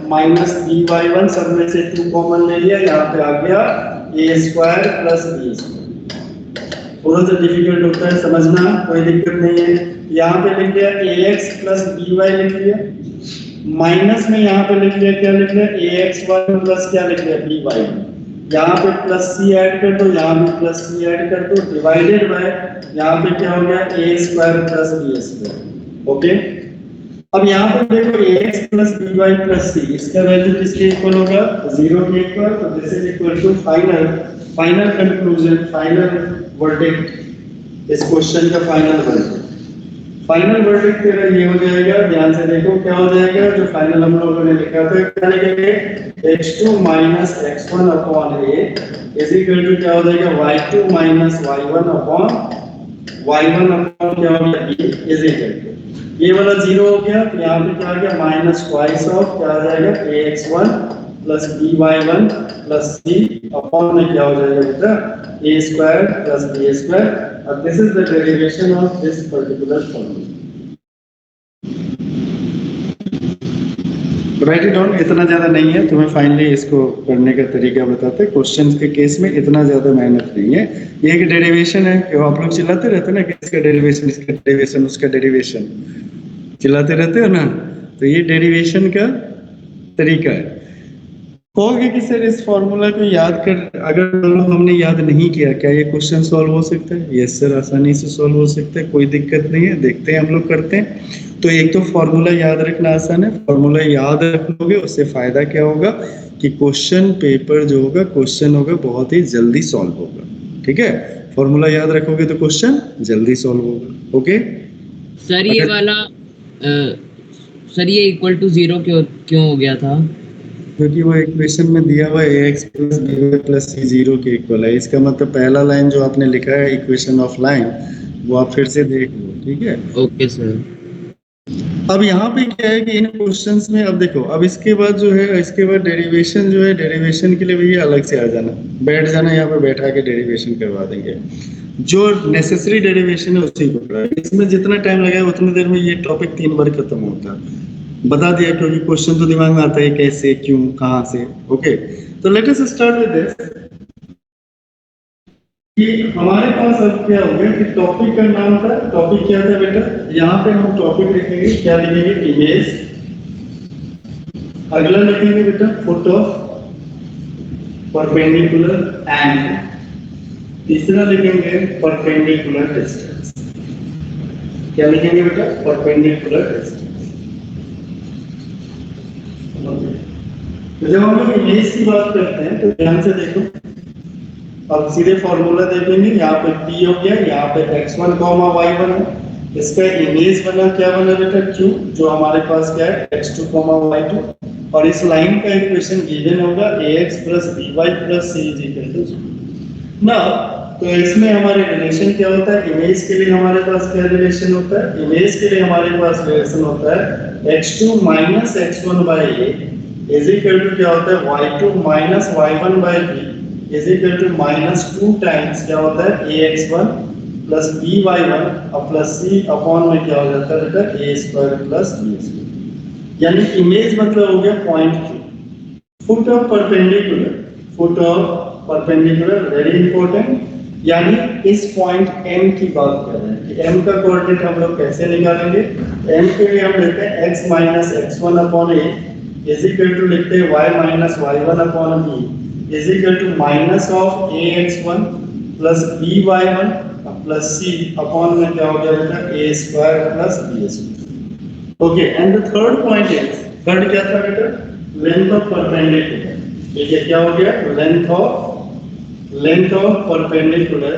माइनस by1, सब में से 2 कॉमन ले लिया, यहाँ पे आ गया a square plus b square. थोड़ा सा डिफिकल्ट होता है समझना, कोई दिक्कत नहीं है। यहाँ पे लिख लिया ax प्लस by लिख लिया, माइनस में यहाँ पे लिख लिया क्या लिख लिया ax1 प्लस क्या लिख लिया by, यहाँ पे प्लस c ऐड कर दो, यहाँ पे प्लस c ऐड कर दो, डिवाइडेड बाय यहाँ पे क्या हो गया a square plus b square. Okay, अब यहाँ पे देखो ax plus by plus c, इसका वैल्यू किसके इक्वल होगा, 0 के इक्वल। तो this is equal to final conclusion, final verdict, इस क्वेश्चन का फाइनल वर्डिक्ट। फाइनल वर्डिक्ट तेरा ये हो जाएगा, ध्यान से देखो क्या हो जाएगा, जो फाइनल हम लोगों ने लिखा था क्या लिखेंगे, x2 minus x1 upon a is equal to क्या हो जाएगा y2 minus y1 upon y1 upon क्या हो गया b इज इक्वल टू, ये वाला 0 हो गया, तो यहाँ पे क्या आ गया माइनस ट्वाइस ऑफ क्या आ जाएगा ax1 plus by1 plus c upon में क्या हो जाएगा बेटा a square plus b square. अब this is the derivation of this particular formula. Write it down, इतना ज्यादा नहीं है, तुम्हें फाइनली इसको करने का तरीका बताते हैं। क्वेश्चंस के केस में इतना ज्यादा मेहनत नहीं है, ये एक डेरिवेशन है कि आप लोग चिल्लाते रहते ना कि इसका डेरिवेशन, इसका डेरिवेशन, उसका डेरिवेशन चिल्लाते रहते हो ना, तो ये डेरिवेशन का तरीका है। कहोगे कि सर इस फॉर्मूला को याद कर, अगर हमने याद नहीं किया क्या ये क्वेश्चन सॉल्व हो सकता है? यस सर, आसानी से सॉल्व हो सकता है, कोई दिक्कत नहीं है, देखते हैं हम लोग करते हैं। तो एक तो फॉर्मूला याद रखना आसान है, फॉर्मूला याद रख लोगे उससे फायदा क्या होगा कि क्वेश्चन पेपर जो होगा, क्वेश्चन होगा बहुत ही जल्दी सॉल्व होगा। ठीक है, फॉर्मूला याद रखोगे तो क्वेश्चन जल्दी सॉल्व होगा। ओके सर ये वाला सर ये इक्वल टू 0 क्यों हो गया था? क्योंकि वो इक्वेशन में दिया हुआ ax plus by plus c 0 के इक्वल है। इसका मतलब पहला लाइन जो आपने लिखा है इक्वेशन ऑफ लाइन, वो आप फिर से देख लो। ठीक है, ओके सर। अब यहाँ पे क्या है कि इन क्वेश्चंस में अब देखो, अब इसके बाद जो है, इसके बाद डेरिवेशन जो है, डेरिवेशन के लिए भैया अलग से आ जाना, बैठ जाना यहाँ पे, बैठा के डेरिवेशन करवा देंगे। जो नेसेसरी डेरिवेशन है उसी को करा, इसमें जितना टाइम लगेगा उतनी देर में ये टॉपिक 3 बार खत्म होता है। बता दिया, क्योंकि क्वेश्चन तो दिमाग में आता है कैसे, क्यों, कहाँ से। ओके, तो let us start with this कि हमारे पास अब क्या हो गया कि टॉपिक का नाम था, टॉपिक क्या था बेटा, यहाँ पे हम टॉपिक लिखेंगे, क्या लिखेंगे, इमेज। अगला लिखेंगे बेटा फुट ऑफ परपेंडिकुलर एंड, तीसरा लिखेंगे परपेंडिकुलर डिस्टेंस। क्या लिखेंगे बेटा, परपेंडिकुलर डिस्टेंस। तो जब हम लोग इमेज की बात करते हैं तो ध्यान से देखो, अब सीधे फॉर्मूला देखेंगे, यहाँ पे p हो गया, यहाँ पे x1, y1 है, इसका इमेज बना, क्या बना बेटा, q, जो हमारे पास क्या है, x2, y2, और इस लाइन का इक्वेशन गिवन होगा ax + by + c = 0। ना, तो इसमें हमारे रिलेशन क्या होता है, इमेज के लिए हमारे पास क्या रिलेशन होता है, इमेज के लिए हमारे पास रिलेशन होता है x2 - x1 / a = क्या होता है, y2 - y1 / b -2 टाइम्स क्या होता है, ax1 + by1 + c अपॉन में क्या हो जाता है बेटा, a² + b²। यानी इमेज मतलब हो गया point Q। Foot of perpendicular, foot of perpendicular very important, यानी इस पॉइंट M की बात कर रहे हैं कि M का कोऑर्डिनेट हम लोग कैसे निकालेंगे। M के लिए हम लेते हैं x - x1 अपॉन a लिखते हैं y - y1 upon b minus of ax1 + by1 + c upon में क्या हो गया बेटा, a² + b²। Okay, and the third point is, third क्या था बेटा, लेंथ ऑफ परपेंडिकुलर। ये क्या हो गया, length of perpendicular.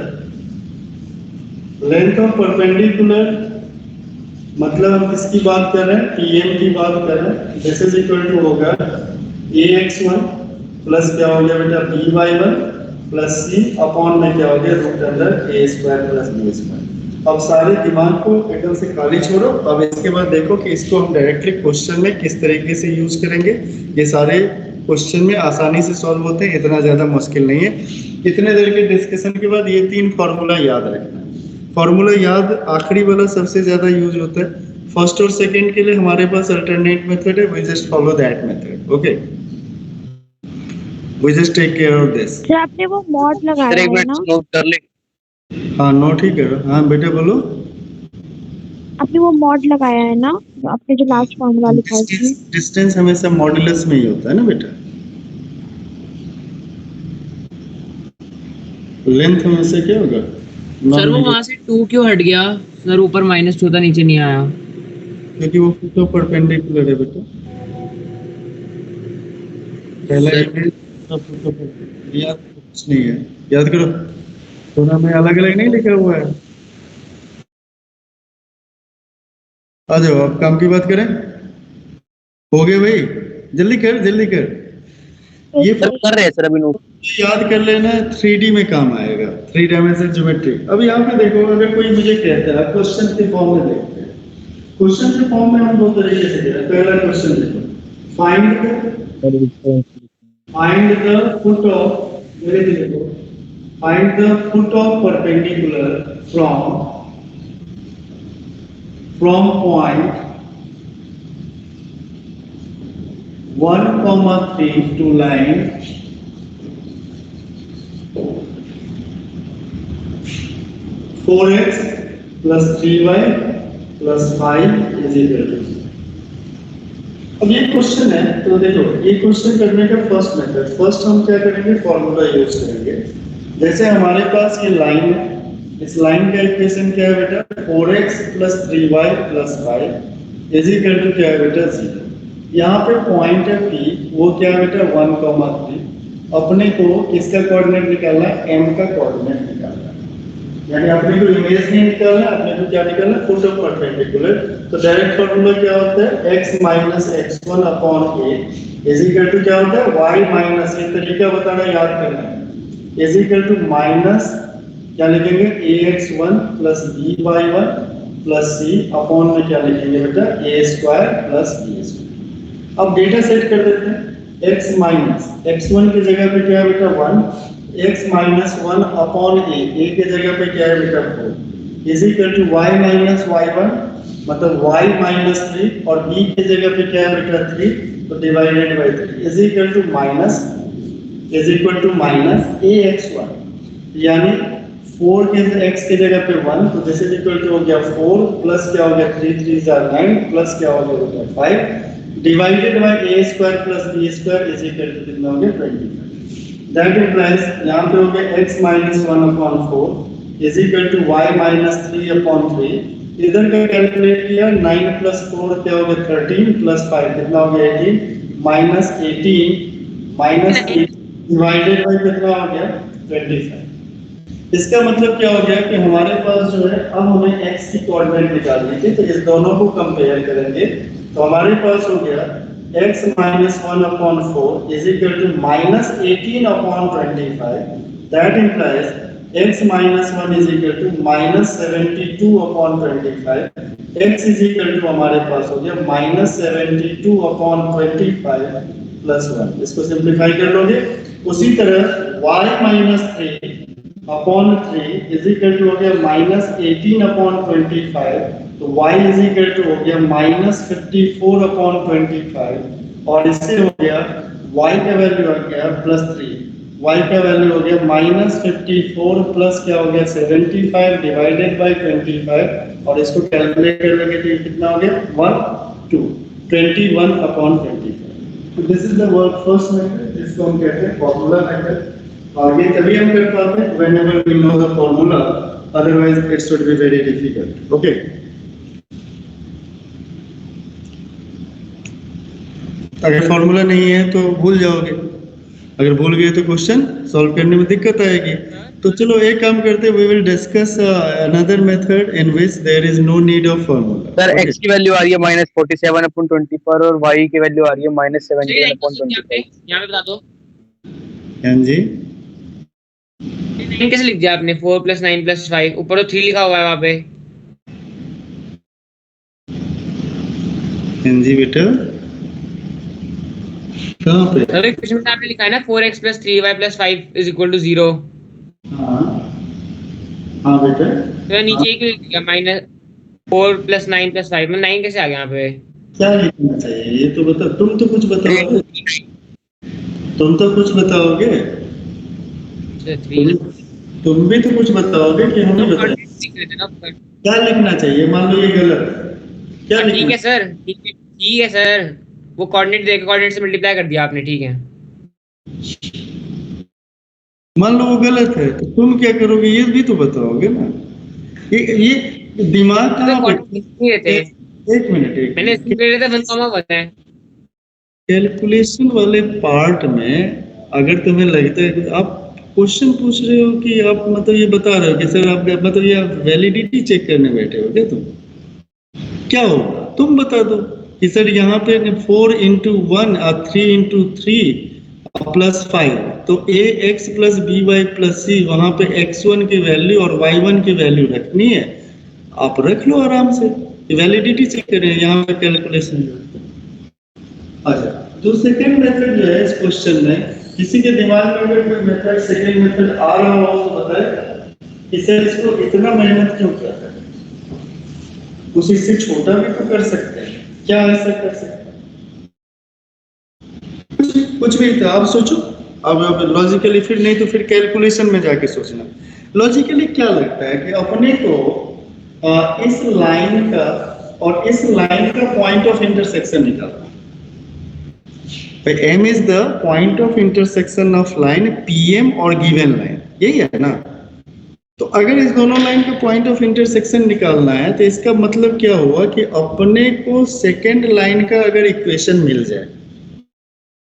Length of perpendicular मतलब हम किसकी बात कर रहे हैं, pm की बात कर रहे हैं। दिस इज इक्वल टू होगा ax1 प्लस क्या हो गया बेटा, by1 + c अपॉन में क्या हो गया, √a² + b²। अब सारे दिमाग को एकदम से खाली छोड़ो, अब इसके बाद देखो कि इसको हम डायरेक्टली क्वेश्चन में किस तरीके से यूज करेंगे। ये सारे क्वेश्चन में आसानी से सॉल्व होते हैं, इतना ज्यादा मुश्किल नहीं है। इतने देर के डिस्कशन के बाद ये 3 फॉर्मूला याद रखना है। फॉर्मूला याद, आखिरी वाला सबसे ज्यादा यूज होता है। फर्स्ट और सेकंड के लिए हमारे पास अल्टरनेट मेथड है, we just follow that method. Okay, we just take care of this। Sir आपने वो मॉड लगाया एक है मिनट ना, नोट कर ले। हाँ नोट ही करो। हाँ बेटा बोलो। आपने वो मॉड लगाया है ना, आपने जो लास्ट फॉर्मूला लिखा है उसमें। डिस्टेंस हमेशा मॉड्यूलस में ही होता है ना बेटा, लेंथ हमेशा क्या होगा, सर वो वहां से 2 क्यों हट गया सर, ऊपर -2 था, नीचे नहीं आया। क्योंकि वो फुट ऑफ परपेंडिकुलर है बेटा। पहला इमेज फुट ऑफ, याद कुछ नहीं है, याद करो, दोनों में अलग अलग नहीं लिखा हुआ है। आ जाओ, अब काम की बात करें। हो गए भाई, जल्दी कर जल्दी कर। ये सर कर रहे हैं सर अभी नोट। याद कर लेना, 3D में काम आएगा, 3 डायमेंशन ज्योमेट्री। अब यहाँ पे देखो, अगर कोई मुझे कहता है क्वेश्चन के फॉर्म में देखते हैं, क्वेश्चन के फॉर्म में हम 2 तरीके से दे रहे हैं। पहला क्वेश्चन देखो, फाइंड द फुट ऑफ, मेरे देखो, find the foot of perpendicular from point 1,3 to line 4x plus 3y plus 5 is equal to 0। अब ये क्वेश्चन है, तो देखो ये क्वेश्चन करने का फर्स्ट मेथड, फर्स्ट हम क्या करेंगे, फॉर्मूला यूज करेंगे। जैसे हमारे पास ये लाइन है, इस लाइन का इक्वेशन क्या है बेटा, 4x plus 3y plus 5 is equal to क्या है बेटा, 0। यहाँ पे पॉइंट है P, वो क्या है बेटा, 1,3। अपने को किसका कोऑर्डिनेट निकालना है, M का कोऑर्डिनेट निकालना है। यानी अपने को इमेज नहीं निकालना, अपने को क्या निकालना, फुट ऑफ परपेंडिकुलर। तो डायरेक्ट फॉर्मूला क्या होता है, x - x1 upon a is equal to क्या होता है, y माइनस, ये तरीका बताना याद करना, इज इक्वल टू माइनस क्या लिखेंगे, ax1 + by1 plus C upon में क्या लिखेंगे बेटा ए स्क्वायर प्लस बी स्क्वायर। अब डेटा सेट कर देते हैं x माइनस x1 की जगह पे क्या है बेटा 1, x माइनस 1 अपॉन ए के जगह पे क्या है बेटा 4 is equal to y minus y1 मतलब y माइनस 3 और b की जगह पे क्या है बेटा 3 तो divided by 3 is equal to minus ax1 यानी 4 के x की जगह पे 1 तो दिस इज इक्वल टू हो गया 4 प्लस क्या हो गया 3 3 9 प्लस क्या हो गया 5 divided by a square plus b square is equal to कितना हो गया 25। दैट इंप्लाइज यहां पे हो गया x minus 1 upon 4 is equal to y minus 3 upon 3। इधर का कैलकुलेट किया 9 प्लस 4 क्या हो गया 13 प्लस 5 कितना हो गया 18 माइनस 18 डिवाइडेड बाय कितना हो गया 25। इसका मतलब क्या हो गया कि हमारे पास जो है अब हमें x की कोऑर्डिनेट निकालनी थी तो इस दोनों को कंपेयर करेंगे तो हमारे पास हो गया x minus 1 upon 4 is equal to minus 18 upon 25। That implies x minus 1 is equal to minus 72 upon 25। x is equal to हमारे पास हो गया माइनस 72 अपॉन 25 प्लस 1। इसको सिंप्लीफाई कर लोगे। उसी तरह y minus 3 upon 3 is equal to हो गया माइनस 18 अपॉन 25 तो y इज इक्वल टू हो गया माइनस 54 अपॉन 25 और इससे हो गया y का वैल्यू आ गया प्लस 3 y का वैल्यू हो गया माइनस 54 प्लस क्या हो गया 75 डिवाइडेड बाय 25 और इसको कैलकुलेट कर लेंगे तो ये कितना हो गया 21 अपॉन 25। तो this is the work first method जिसको हम कहते हैं फॉर्मूला मेथड। आगे तभी हम कर पाते हैं whenever we know the formula, otherwise it should be very difficult. Okay. अगर फॉर्मूला नहीं है तो भूल जाओगे, अगर भूल गए तो क्वेश्चन सॉल्व करने में दिक्कत आएगी। तो चलो एक काम करते हैं, we will discuss another method in which there is no need of formula. Sir x की वैल्यू आ रही है -47 अपॉन 20 पर और y की वैल्यू आ रही है -17 अपॉन 20। यहाँ पे बता दो हाँ जी, कैसे लिख दिया आपने 4 + 9 + 5 ऊपर तो 3 लिखा हुआ है वहाँ पे। हाँ जी बेटा कहाँ पे? सर क्वेश्चन में आपने लिखा है ना 4x + 3y + 5 = 0। हाँ हाँ बेटा तो नीचे एक लिख दिया -4 + 9 + 5 में 9 कैसे आ गया यहाँ पे? क्या लिखना चाहिए ये तो बता, तुम तो कुछ बताओगे, तुम तो कुछ बताओगे, तुम भी तो कुछ बताओगे कि हमें बताओ क्या लिखना चाहिए। मान लो ये गलत है, क्या लिखना? ठीक है सर, ठीक है सर, वो कोऑर्डिनेट देके कोऑर्डिनेट से मल्टीप्लाई कर दिया आपने, ठीक है। मान लो वो गलत है तो तुम क्या करोगे ये भी तो बताओगे ना। ये दिमाग कहाँ पे? एक मिनट मैंने कैलकुलेशन वाले पार्ट में अगर तुम्हें लगता है कि आप क्वेश्चन पूछ रहे हो कि आप मतलब ये बता रहे हो कि सर आप मतलब ये वैलिडिटी चेक करने बैठे हो क्या? तुम क्या हो तुम बता दो कि सर यहाँ पे 4 × 1 और 3 × 3 प्लस 5 तो ax + by + c वहां पे x1 की वैल्यू और y1 की वैल्यू रखनी है, आप रख लो आराम से, वैलिडिटी चेक करें यहाँ पे कैलकुलेशन। अच्छा तो सेकंड मेथड जो है इस क्वेश्चन में, किसी के दिमाग में अगर कोई मेथड सेकंड मेथड आ रहा हो तो बताए कि सर इसको इतना मेहनत क्यों किया है, उसी से छोटा भी तो कर सकते हैं, क्या ऐसा कर सकते हैं? कुछ भी था, आप सोचो अब लॉजिकली, फिर नहीं तो फिर कैलकुलेशन में जाके सोचना। लॉजिकली क्या लगता है कि अपने को इस लाइन का और इस लाइन का पॉइंट ऑफ इंटरसेक्शन निकालना। M is the point of intersection of line PM और given line, यही है ना। तो अगर इस दोनों लाइन का पॉइंट ऑफ इंटरसेक्शन निकालना है तो इसका मतलब क्या हुआ कि अपने को सेकेंड लाइन का अगर इक्वेशन मिल जाए,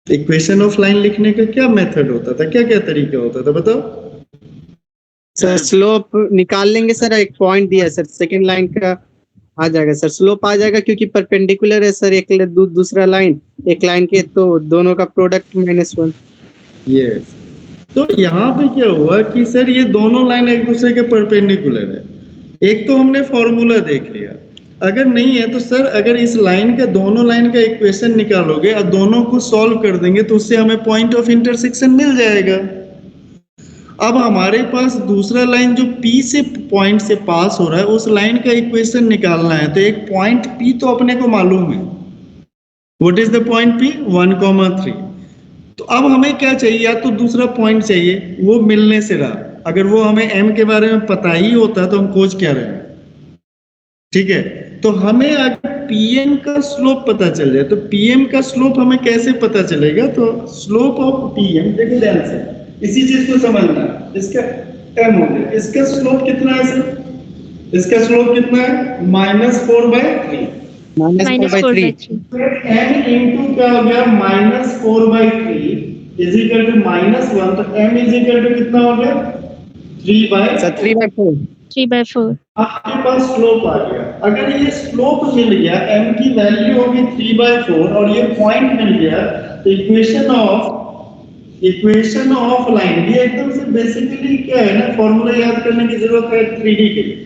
तो इक्वेशन ऑफ लाइन लिखने का क्या मेथड होता था, क्या क्या तरीका होता था बताओ? सर स्लोप निकाल लेंगे सर, एक पॉइंट दिया सर सेकंड लाइन का आ जाएगा सर, स्लोप आ जाएगा क्योंकि परपेंडिकुलर है सर, एक दूसरा लाइन एक लाइन के, तो दोनों का प्रोडक्ट -1। यस, तो यहाँ पे क्या हुआ कि सर ये दोनों लाइन एक दूसरे के परपेंडिकुलर है, एक तो हमने फॉर्मूला देख लिया, अगर नहीं है तो सर अगर इस लाइन का दोनों लाइन का इक्वेशन निकालोगे और दोनों को सॉल्व कर देंगे तो उससे हमें पॉइंट ऑफ इंटरसेक्शन मिल जाएगा। अब हमारे पास दूसरा लाइन जो P से पॉइंट से पास हो रहा है उस लाइन का इक्वेशन निकालना है, तो एक पॉइंट P तो अपने को मालूम है, what is the point P 1,3। तो अब हमें क्या चाहिए, या तो दूसरा पॉइंट चाहिए, वो मिलने से रहा। अगर वो हमें M के बारे में पता ही होता तो हम खोज क्या रहे हैं, ठीक है। तो हमें अगर PM का स्लोप पता चल जाए तो PM का स्लोप हमें कैसे पता चलेगा, तो स्लोप ऑफ PM, देखो ध्यान से इसी चीज को समझना है। इसका M हो गया, इसका स्लोप कितना है सर, इसका स्लोप कितना है -4/3, -4/3 m इंटू क्या हो गया -4/3 इज इक्वल टू -1, तो m इज इक्वल टू कितना हो गया 3/4। 3/4 आपके पास स्लोप आ गया। अगर ये स्लोप मिल गया, m की वैल्यू होगी 3/4 और ये पॉइंट मिल गया, तो इक्वेशन ऑफ लाइन, ये एकदम से बेसिकली क्या है ना, फॉर्मूला याद करने की जरूरत है 3D के लिए।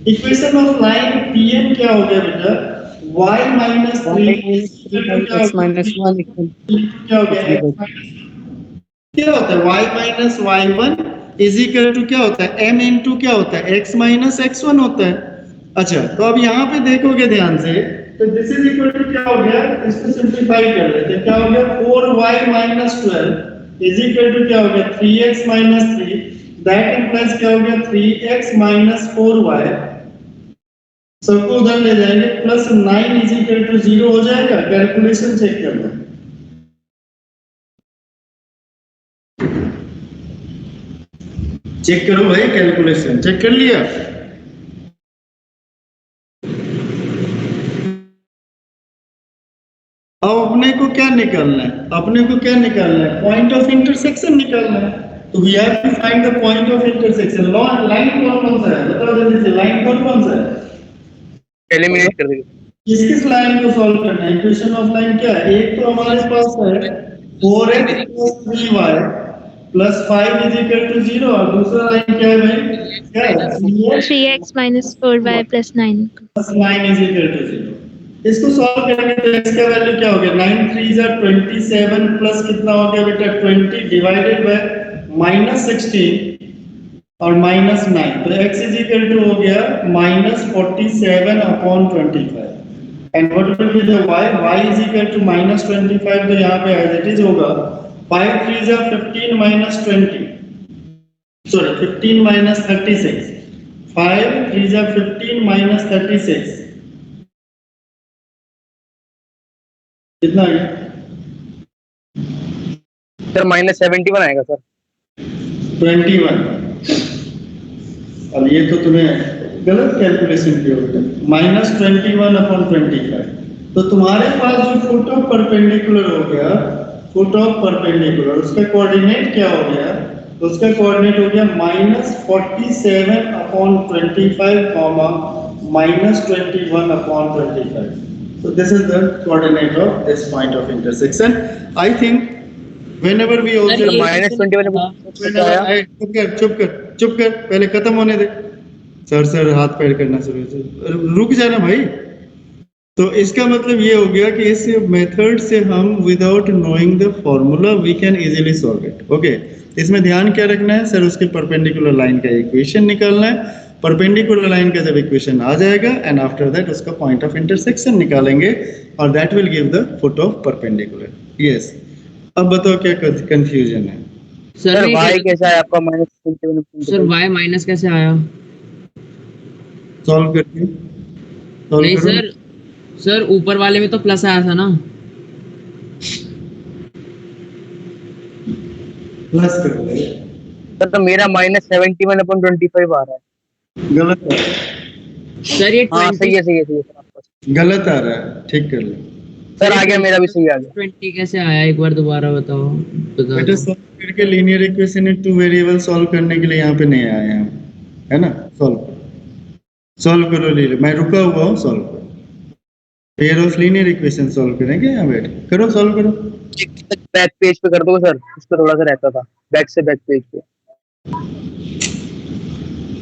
इक्वेशन ऑफ लाइन PM क्या हो गया बेटा, y - 3 x -1 क्या हो गया, क्या होता है y - y1 is equal to क्या होता है m इंटू क्या होता है x - x1 होता है। अच्छा, तो अब यहाँ पे देखोगे ध्यान से, तो दिस इज इक्वल टू क्या हो गया, इसको सिंपलीफाई कर लेते हैं, क्या हो गया 4y - 12 इज इक्वल टू क्या हो गया 3x - 3, दैट इंप्लाइज क्या हो गया 3x - 4y, सबको उधर ले जाएंगे, प्लस 9 इज इक्वल टू 0 हो जाएगा। कैलकुलेशन चेक कर लो, चेक करो भाई, कैलकुलेशन चेक कर लिया। अब अपने को क्या निकालना है, अपने को क्या निकालना है, पॉइंट ऑफ इंटरसेक्शन निकालना है। तो we have to find the point of intersection. Line कौन सा है, बताओ जल्दी से, लाइन कौन सा है, एलिमिनेट कर देंगे। किस लाइन को सॉल्व करना है, इक्वेशन ऑफ लाइन क्या है, एक तो हमारे पास है 4x + 3y + 5 is equal to 0, और दूसरा लाइन क्या है भाई, क्या है 3x - 4y + 9 9 is equal to 0। इसको सॉल्व करेंगे तो x का वैल्यू क्या हो गया, 9 3 are 27 प्लस कितना हो गया बेटा 20 डिवाइडेड बाय -16 और -9, तो x इज इक्वल टू हो गया -47/25। And what will be the y is equal to -25, तो यहाँ पे एज इट इज होगा 5 3 are 15 - 20, सॉरी 15 - 36, 5 3 are 15 - 36, कितना आ गया सर -71 आएगा सर। 21। अब ये तो तुम्हें गलत कैलकुलेशन की होगी, -21/25। तो तुम्हारे पास जो फुट ऑफ परपेंडिकुलर हो गया, फुट ऑफ परपेंडिकुलर, उसका कोऑर्डिनेट क्या हो गया, उसका कोऑर्डिनेट हो गया -47/25, -21/25। So this is the coordinate of this point of intersection. I think whenever we also Sir, -21 चुप कर, पहले खत्म होने दे। सर हाथ पैर करना शुरू, रुक जाना भाई। तो इसका मतलब ये हो गया कि इस मेथड से हम without knowing the formula we can easily solve it. Okay, इसमें ध्यान क्या रखना है सर, उसके परपेंडिकुलर लाइन का इक्वेशन निकालना है। परपेंडिकुलर लाइन का जब इक्वेशन आ जाएगा एंड आफ्टर दैट उसका पॉइंट ऑफ इंटरसेक्शन निकालेंगे और that will give the foot of perpendicular. Yes, अब बताओ क्या कंफ्यूजन है सर y कैसा है आपका -27? सर y माइनस कैसे आया? सॉल्व करके, नहीं सर ऊपर वाले में तो प्लस आया था ना। प्लस कर दे, सर तो मेरा -71/25 आ रहा है। गलत है सर ये हाँ सही है सर आपका। गलत आ रहा है, ठीक कर ले सर आ गया, मेरा भी सही आ गया। 20 कैसे आया, एक बार दोबारा बताओ। बेटा सॉल्व करके लीनियर इक्वेशन में 2 वेरिएबल सॉल्व करने के लिए यहाँ पे नहीं आए हैं हम, है ना। सॉल्व करो, ले मैं रुका हुआ हूँ, सॉल्व करो। Pair of linear equation solve करेंगे, यहाँ बैठ करो, सॉल्व करो। बैक पेज पे कर दो सर, उस पर थोड़ा सा रहता था, बैक से बैक पेज पे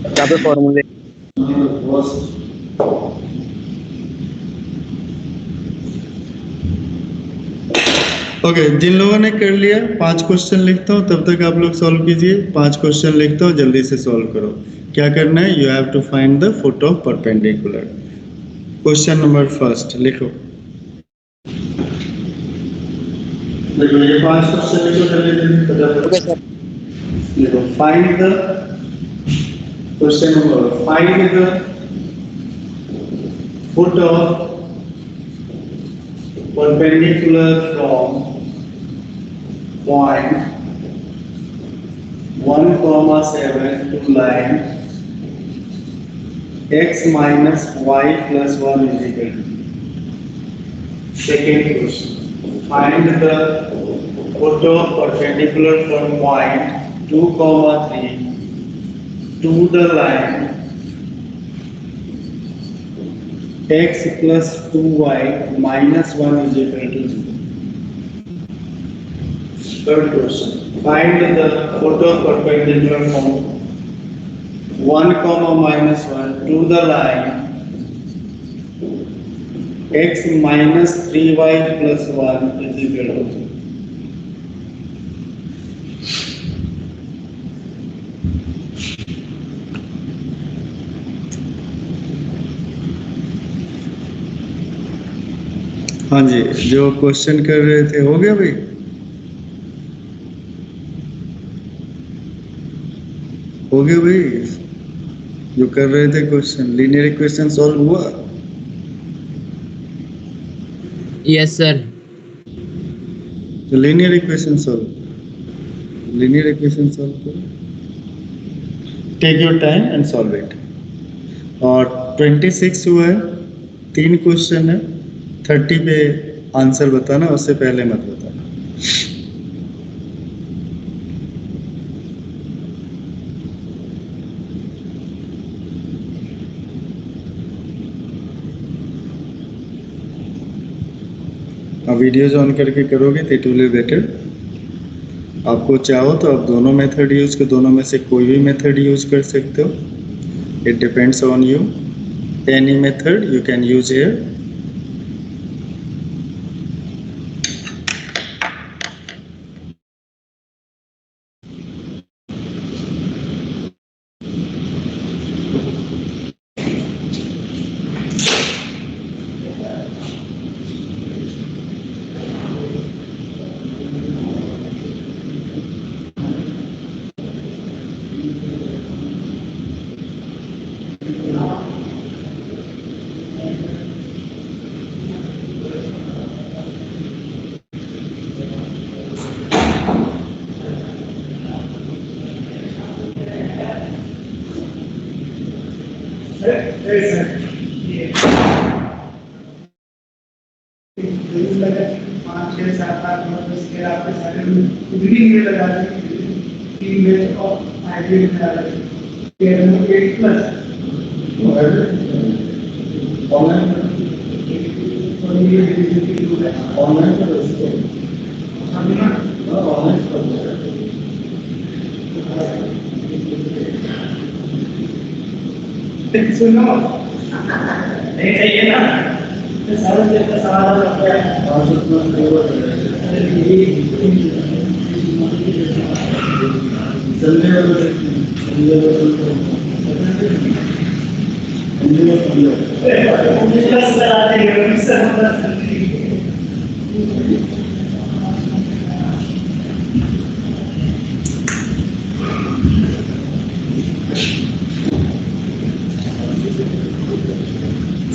यहाँ पे फॉर्मूले। ओके, जिन लोगों ने कर लिया 5 क्वेश्चन लिखता हूँ, तब तक आप लोग सॉल्व कीजिए। 5 क्वेश्चन लिखता हूँ, जल्दी से सॉल्व करो। क्या करना है? You have to find the foot of perpendicular. Question number first लिखो। देखो ये 5 क्वेश्चन लिखो जल्दी ओके सर। लिखो। Find the question number, find the foot of perpendicular from point 1,7 to line x minus y plus 1 is equal to. Second question. Find the photo perpendicular from point 2,3 to the line x plus 2y minus 1 is equal to 0. Third question. Find the photo perpendicular from 1 comma minus 1 to the line x minus 3y plus 1 is equal to 0. हाँ जी, जो question कर रहे थे हो गया भाई? हो गया भाई? जो कर रहे थे क्वेश्चन, लीनियर इक्वेशन सॉल्व हुआ? Yes sir. तो लीनियर इक्वेशन सॉल्व करो। Take your time and solve it. और 26 हुआ है, 3 क्वेश्चन है। 30 पे आंसर बताना, उससे पहले मत बताना। अब वीडियोज ऑन करके करोगे तो इट विल बी बेटर। आपको चाहो तो आप दोनों मेथड यूज कर, दोनों में से कोई भी मेथड यूज कर सकते हो। It depends on you. Any method you can use here. पाँच छः सात आठ नौ दस ग्यारह आपके सारे बिगिनिंग में लगा देंगे, 3 में और आइडियल में लगा देंगे 8 प्लस ऑनलाइन सुनो नहीं चाहिए ना, सारा का सवाल होता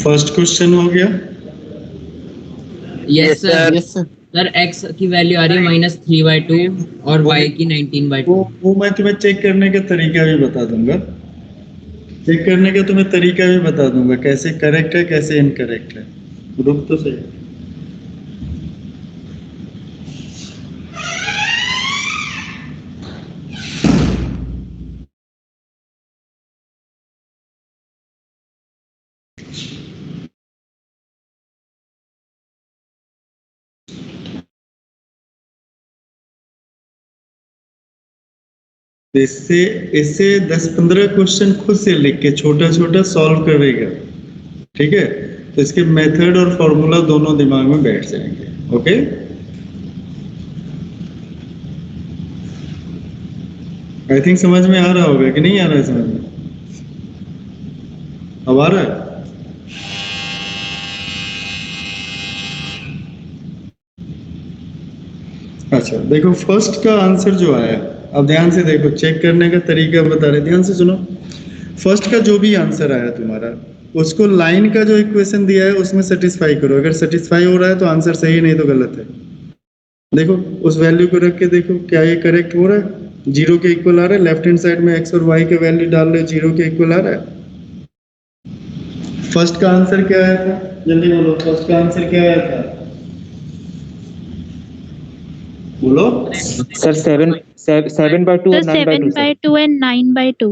फर्स्ट क्वेश्चन हो गया। Yes sir. Yes sir. Sir x की वैल्यू आ रही है -3/2 और वाई की 19/2। वो मैं तुम्हें चेक करने का तरीका भी बता दूंगा। चेक करने का तुम्हें तरीका भी बता दूंगा, कैसे करेक्ट है कैसे इनकरेक्ट है। रुक तो सही। तो इससे इससे 10-15 क्वेश्चन खुद से लिख के छोटा छोटा सॉल्व करेगा, ठीक है। तो इसके मेथड और फॉर्मूला दोनों दिमाग में बैठ जाएंगे। ओके, आई थिंक समझ में आ रहा होगा कि नहीं आ रहा है समझ में? अब आ रहा है? अच्छा देखो, फर्स्ट का आंसर जो आया, अब ध्यान से देखो, चेक करने का तरीका बता रहे, ध्यान से सुनो। फर्स्ट का जो भी आंसर आया तुम्हारा, उसको लाइन का जो इक्वेशन दिया है उसमें सेटिस्फाई करो। अगर सेटिस्फाई हो रहा है तो आंसर सही, नहीं तो गलत है। देखो उस वैल्यू को रख के देखो क्या ये करेक्ट हो रहा है, 0 के इक्वल आ रहा है। लेफ्ट हैंड साइड में x और y के वैल्यू डाल रहे, 0 के इक्वल आ रहा है। फर्स्ट का आंसर क्या आया था, जल्दी बोलो, फर्स्ट का आंसर क्या आया था, बोलो। सर 7/2 और 9/2 सर। 7/2 and 9/2.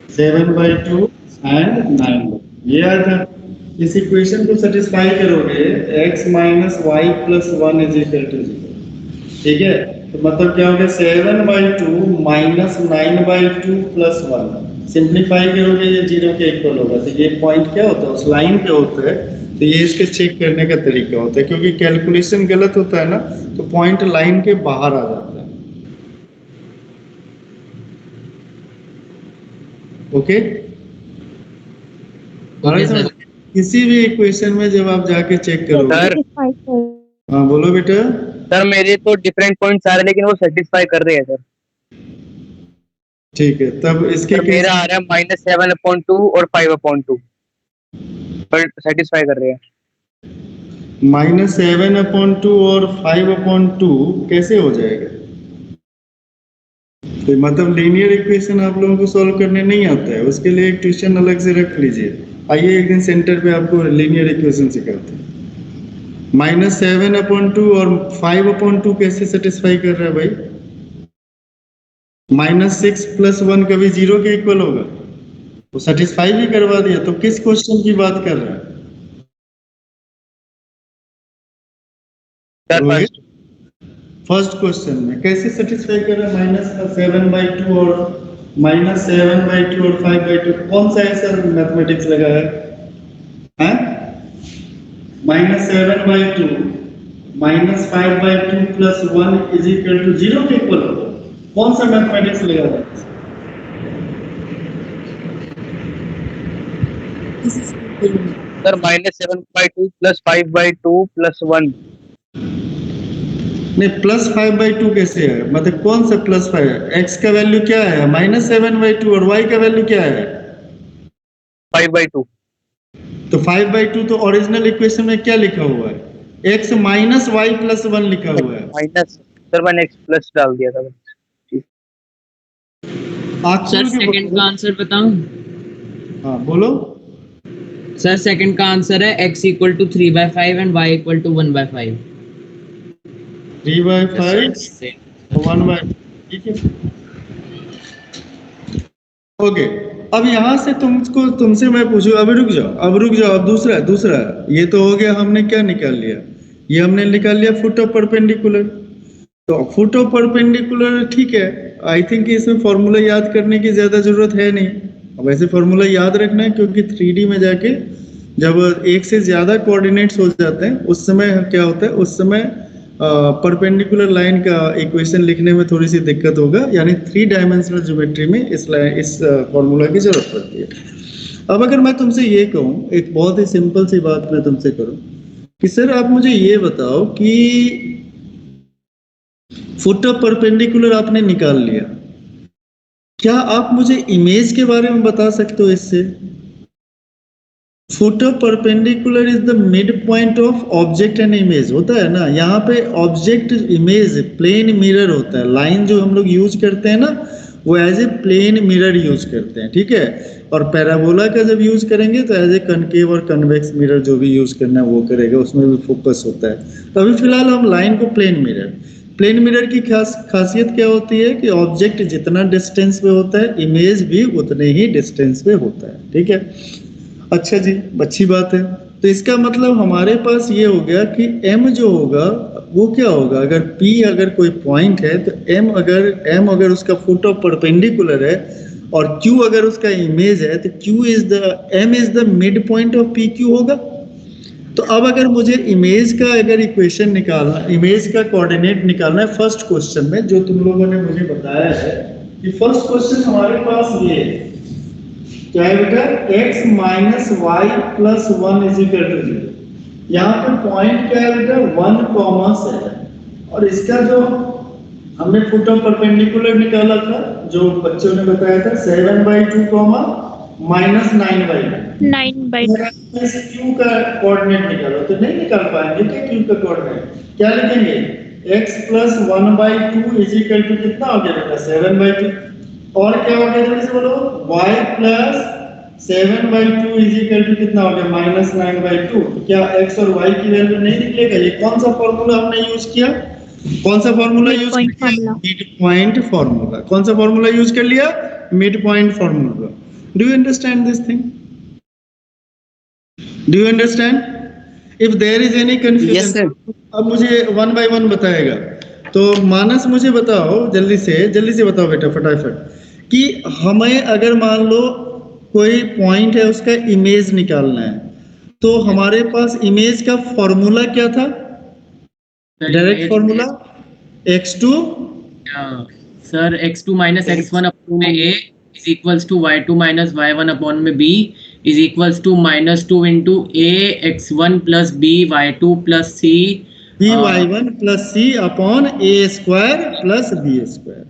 7/2 एंड 9, ये आया था। इस इक्वेशन को सेटिस्फाई करोगे, x minus Y plus 1 is equal to 0, ठीक है। तो मतलब क्या हो गया, 7/2 माइनस 9/2 प्लस 1, सिंप्लीफाई करोगे ये 0 के इक्वल होगा। तो ये पॉइंट क्या होता है, उस लाइन पे होता है। तो ये इसके चेक करने का तरीका होता है, क्योंकि कैलकुलेशन गलत होता है ना, तो पॉइंट लाइन के बाहर आ जाता है। Okay, sir. किसी भी इक्वेशन में जब आप जाके चेक करोगे, सर हाँ बोलो बेटा। सर मेरे तो डिफरेंट पॉइंट्स आ रहे हैं लेकिन वो सेटिस्फाई कर रहे हैं सर। ठीक है, तब इसके सर मेरा आ रहा है -7/2 और 5/2 पर सेटिस्फाई कर रहे हैं। -7/2 और 5/2 कैसे हो जाएगा? तो मतलब लीनियर इक्वेशन आप लोगों को सॉल्व करने नहीं आता है, उसके लिए एक ट्यूशन अलग से रख लीजिए। आइए एक दिन सेंटर पे आपको लीनियर इक्वेशन सिखाते हैं। -7/2 और 5/2 कैसे सेटिस्फाई कर रहा है भाई? -6 + 1 कभी 0 के इक्वल होगा? वो सेटिस्फाई भी करवा दिया, तो किस क्वेश्चन की बात कर रहा है? फर्स्ट क्वेश्चन में कैसे सेटिस्फाई कर रहा है? -7/2 और -7/2 और 5/2, कौन सा ऐसा मैथमेटिक्स लगा है? -7/2 -5/2 प्लस 1 इज इक्वल टू 0 के इक्वल होगा, कौन सा मैथमेटिक्स लगा है? सर -7/2 + 5/2 + 1। नहीं, +5/2 कैसे है, मतलब कौन सा +5 है? x का वैल्यू क्या है, -7/2, और y का वैल्यू क्या है, 5/2। तो 5/2 तो ओरिजिनल इक्वेशन में क्या लिखा हुआ है, x माइनस y प्लस 1 लिखा हुआ है। माइनस सर मैंने x प्लस डाल दिया था। सर सेकंड का आंसर बताऊं? हाँ बोलो। सर सेकंड का आंसर है x = 3/5 एंड y = 1/5। 3/5 1/, ठीक है। ओके, अब यहाँ से तुमसे मैं पूछूं, अब रुक जाओ, अब दूसरा ये तो हो गया, हमने क्या निकाल लिया, ये हमने निकाल लिया फुट ऑफ परपेंडिकुलर। तो फुट ऑफ परपेंडिकुलर ठीक है, आई थिंक इसमें फॉर्मूला याद करने की ज्यादा जरूरत है नहीं। अब ऐसे फॉर्मूला याद रखना है, क्योंकि 3D में जाके जब एक से ज्यादा कोऑर्डिनेट्स हो जाते हैं उस समय क्या होता है, उस समय परपेंडिकुलर लाइन का इक्वेशन लिखने में थोड़ी सी दिक्कत होगा, यानी 3 डायमेंशनल ज्योमेट्री में इस फॉर्मूला की जरूरत पड़ती है। अब अगर मैं तुमसे ये कहूँ, एक बहुत ही सिंपल सी बात मैं तुमसे करूँ कि सर आप मुझे ये बताओ कि फुट ऑफ परपेंडिकुलर आपने निकाल लिया, क्या आप मुझे इमेज के बारे में बता सकते हो इससे? Foot of perpendicular is the mid point of object and image, होता है ना, यहाँ पे ऑब्जेक्ट इमेज प्लेन मिरर होता है। लाइन जो हम लोग यूज करते हैं ना, वो as a plane mirror use करते हैं, ठीक है। और पैराबोला का जब यूज करेंगे तो एज ए कनकेव और कन्वेक्स मिरर जो भी यूज करना है वो करेगा, उसमें भी फोकस होता है। तो अभी फिलहाल हम लाइन को प्लेन मिरर की खासियत क्या होती है कि ऑब्जेक्ट जितना डिस्टेंस पे होता है, इमेज भी उतने ही डिस्टेंस पे होता है, ठीक है। अच्छा जी, अच्छी बात है। तो इसका मतलब हमारे पास ये हो गया कि m जो होगा वो क्या होगा, अगर P अगर कोई पॉइंट है तो M अगर उसका फुट ऑफ परपेंडिकुलर है और Q अगर उसका इमेज है तो M is the mid point of PQ होगा। तो अब अगर मुझे इमेज का अगर इक्वेशन निकालना, इमेज का कोऑर्डिनेट निकालना है फर्स्ट क्वेश्चन में, जो तुम लोगों ने मुझे बताया है कि फर्स्ट क्वेश्चन हमारे पास ये है, क्या है बेटा, x minus Y plus 1 is equal to 0। यहाँ पे पॉइंट क्या है बेटा, 1,7, और इसका जो हमने फुट ऑफ परपेंडिकुलर निकाला था, जो बच्चों ने बताया था 7/2 माइनस 9/2। 9/2 इस q का कोऑर्डिनेट निकालो तो नहीं निकाल पाएंगे क्या, q का कोऑर्डिनेट क्या लिखेंगे, x plus 1/2 is equal to कितना हो गया बेटा, 7/2। और क्या हो गया जल्दी से बोलो, y plus 7/2 is equal to कितना हो गया, माइनस 9/2। क्या x और y की वैल्यू नहीं निकलेगा? ये कौन सा फॉर्मूला हमने यूज किया, कौन सा फॉर्मूला यूज किया, मिड पॉइंट फॉर्मूला। कौन सा फॉर्मूला यूज कर लिया, mid point formula. Do you understand this thing? Do you understand? If there is any confusion, Yes, sir. अब मुझे वन बाय वन बताएगा। तो मानस मुझे बताओ, जल्दी से बताओ बेटा फटाफट, कि हमें अगर मान लो कोई पॉइंट है उसका इमेज निकालना है, तो हमारे पास इमेज का फॉर्मूला क्या था, direct formula x2 sir x2 minus x1 upon में a is equals to y2 minus y1 upon में b is equals to -2 into a x1 plus b y2 plus c by1 plus c upon a square plus b square.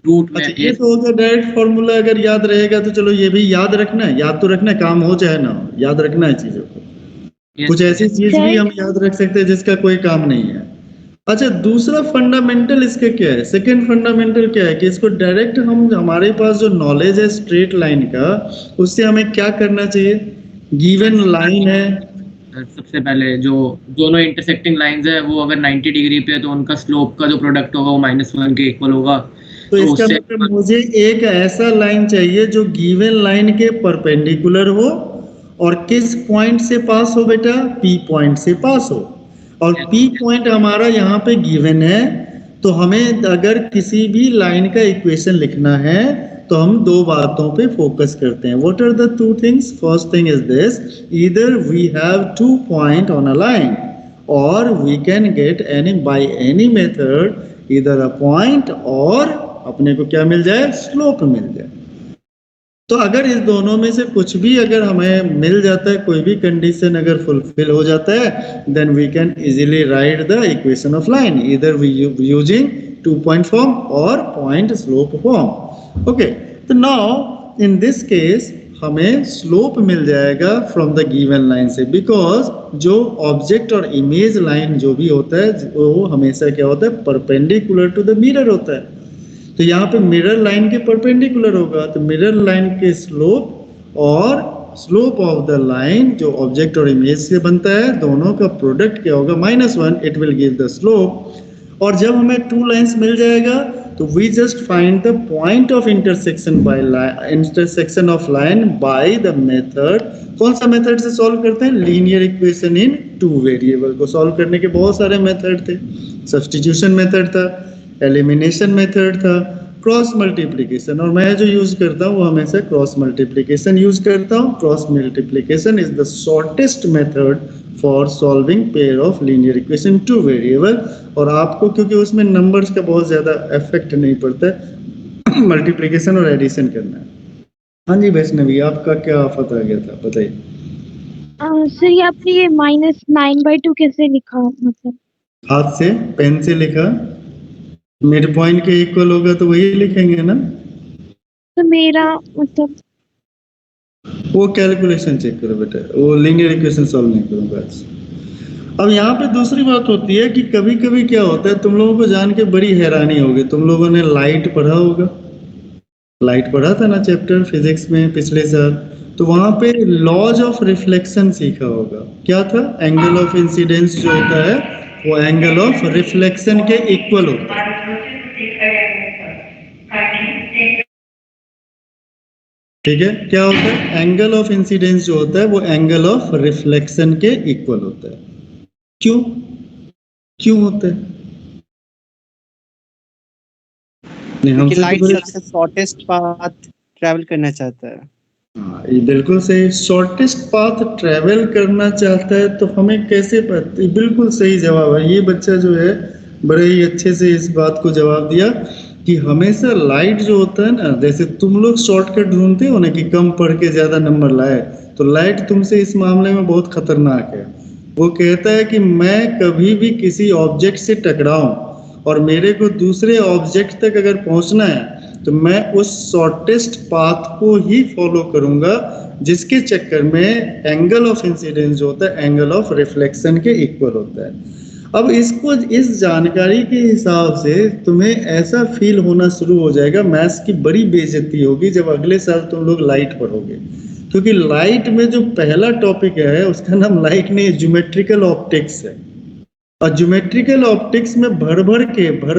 Root में अच्छा, ये तो हो गया direct formula. अगर याद रहेगा तो चलो ये भी याद रखना है, याद तो रखना है, काम हो चाहे ना हो, याद रखना है चीजों को। कुछ ऐसी चीज भी हम याद रख सकते हैं जिसका कोई काम नहीं है। अच्छा, दूसरा फंडामेंटल इसका क्या है, सेकंड फंडामेंटल क्या है कि इसको डायरेक्ट हम, हमारे पास जो नॉलेज है स्ट्रेट लाइन का, उससे हमें क्या करना चाहिए, गिवन लाइन है, सबसे पहले जो दोनों इंटरसेक्टिंग लाइंस है वो अगर 90 डिग्री पे है तो उनका स्लोप का जो प्रोडक्ट होगा वो -1 के इक्वल होगा। तो इसका उससे मतलब मुझे एक ऐसा लाइन चाहिए जो गिवन लाइन के परपेंडिकुलर हो और किस पॉइंट से पास हो बेटा, P पॉइंट से पास हो। और P पॉइंट हमारा यहाँ पे गिवन है, तो हमें अगर किसी भी लाइन का इक्वेशन लिखना है तो हम दो बातों पे फोकस करते हैं। What are the two things? First thing is this, either we have 2 point on a line और we can get any by any method either a point और अपने को क्या मिल जाए, स्लोप मिल जाए। तो अगर इस दोनों में से कुछ भी अगर हमें मिल जाता है, कोई भी कंडीशन अगर फुलफिल हो जाता है, then we can easily write the equation of line either we using 2 point form और पॉइंट स्लोप फॉर्म। ओके, तो नाउ इन दिस केस हमें स्लोप मिल जाएगा फ्रॉम द गिवन लाइन से, बिकॉज जो ऑब्जेक्ट और इमेज लाइन जो भी होता है वो हमेशा क्या होता है, परपेंडिकुलर टू द मिरर होता है। तो यहाँ पे मिरर लाइन के परपेंडिकुलर होगा, तो मिरर लाइन के स्लोप और स्लोप ऑफ द लाइन जो ऑब्जेक्ट और इमेज से बनता है, दोनों का प्रोडक्ट क्या होगा, -1, it will give the slope. और जब हमें 2 लाइंस मिल जाएगा तो we just find the point of intersection by intersection of line by the method. कौन सा मेथड से सॉल्व करते हैं, लीनियर इक्वेशन इन 2 वेरिएबल को सॉल्व करने के बहुत सारे मेथड थे। सब्स्टिट्यूशन मेथड था, एलिमिनेशन मेथड था, क्रॉस मल्टीप्लिकेशन, और मैं जो यूज करता हूँ वो हमेशा क्रॉस मल्टीप्लिकेशन यूज करता हूँ। Cross multiplication is the shortest method for solving pair of linear equation 2 variable. और आपको क्योंकि उसमें नंबर्स का बहुत ज्यादा इफेक्ट नहीं पड़ता है, मल्टीप्लिकेशन और एडिशन करना है। हाँ जी वैष्णवी, आपका क्या आफत आ गया था, बताइए। सर ये आपने ये -9/2 कैसे लिखा, मतलब हाथ से, पेन से लिखा, मिड पॉइंट के इक्वल होगा तो वही लिखेंगे ना। तो मेरा मतलब वो कैलकुलेशन चेक करो बेटा, वो लीनियर इक्वेशन सॉल्व नहीं करूंगा आज। अब यहाँ पे दूसरी बात होती है कि कभी कभी क्या होता है, तुम लोगों को जान के बड़ी हैरानी होगी, तुम लोगों ने लाइट पढ़ा होगा, लाइट पढ़ा था ना चैप्टर फिजिक्स में पिछले साल, तो वहां पे लॉज ऑफ रिफ्लेक्शन सीखा होगा। क्या था, एंगल ऑफ इंसिडेंस जो होता है वो एंगल ऑफ रिफ्लेक्शन के इक्वल होता है। ठीक है, क्या होता है, एंगल ऑफ इंसिडेंस जो होता है वो एंगल ऑफ रिफ्लेक्शन के इक्वल होता है। क्यों? क्यों होता है? नहीं, क्योंकि हमसे तो लाइट बड़े- सबसे शॉर्टेस्ट पाथ ट्रैवल करना चाहता है। हाँ, ये बिल्कुल सही, शॉर्टेस्ट पाथ ट्रेवल करना चाहता है, तो हमें कैसे पता? बिल्कुल सही जवाब है। ये बच्चा जो है बड़े ही अच्छे से इस बात को जवाब दिया कि हमेशा लाइट जो होता है ना, जैसे तुम लोग शॉर्टकट ढूंढते हो ना कि कम पढ़ के ज्यादा नंबर लाए, तो लाइट तुमसे इस मामले में बहुत खतरनाक है। वो कहता है कि मैं कभी भी किसी ऑब्जेक्ट से टकराऊं और मेरे को दूसरे ऑब्जेक्ट तक अगर पहुंचना है तो मैं उस शॉर्टेस्ट पाथ को ही फॉलो करूंगा, जिसके चक्कर में एंगल ऑफ इंसिडेंस जो होता है एंगल ऑफ रिफ्लेक्शन के इक्वल होता है। अब इसको, इस जानकारी के हिसाब से तुम्हें ऐसा फील होना शुरू हो जाएगा, मैथ्स की बड़ी बेइज्जती होगी जब अगले साल तुम लोग लाइट पढ़ोगे, क्योंकि लाइट में जो पहला टॉपिक है उसका नाम लाइट नहीं, ज्योमेट्रिकल ऑप्टिक्स है। और ज्योमेट्रिकल ऑप्टिक्स में भर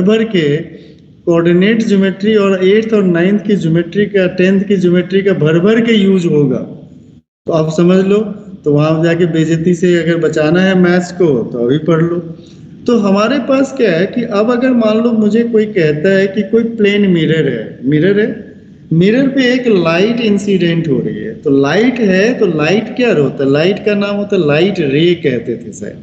भर के कोऑर्डिनेट ज्योमेट्री और 8th और 9th की ज्योमेट्री का, 10th की ज्योमेट्री का भर के यूज होगा। तो आप समझ लो, तो वहां जाके बेइज्जती से अगर बचाना है मैथ्स को तो अभी पढ़ लो। तो हमारे पास क्या है कि अब अगर मान लो मुझे कोई कहता है कि कोई प्लेन मिरर है, मिरर पे एक लाइट इंसिडेंट हो रही है, तो लाइट है, तो लाइट क्या होता है? लाइट का नाम होता है लाइट रे कहते थे शायद,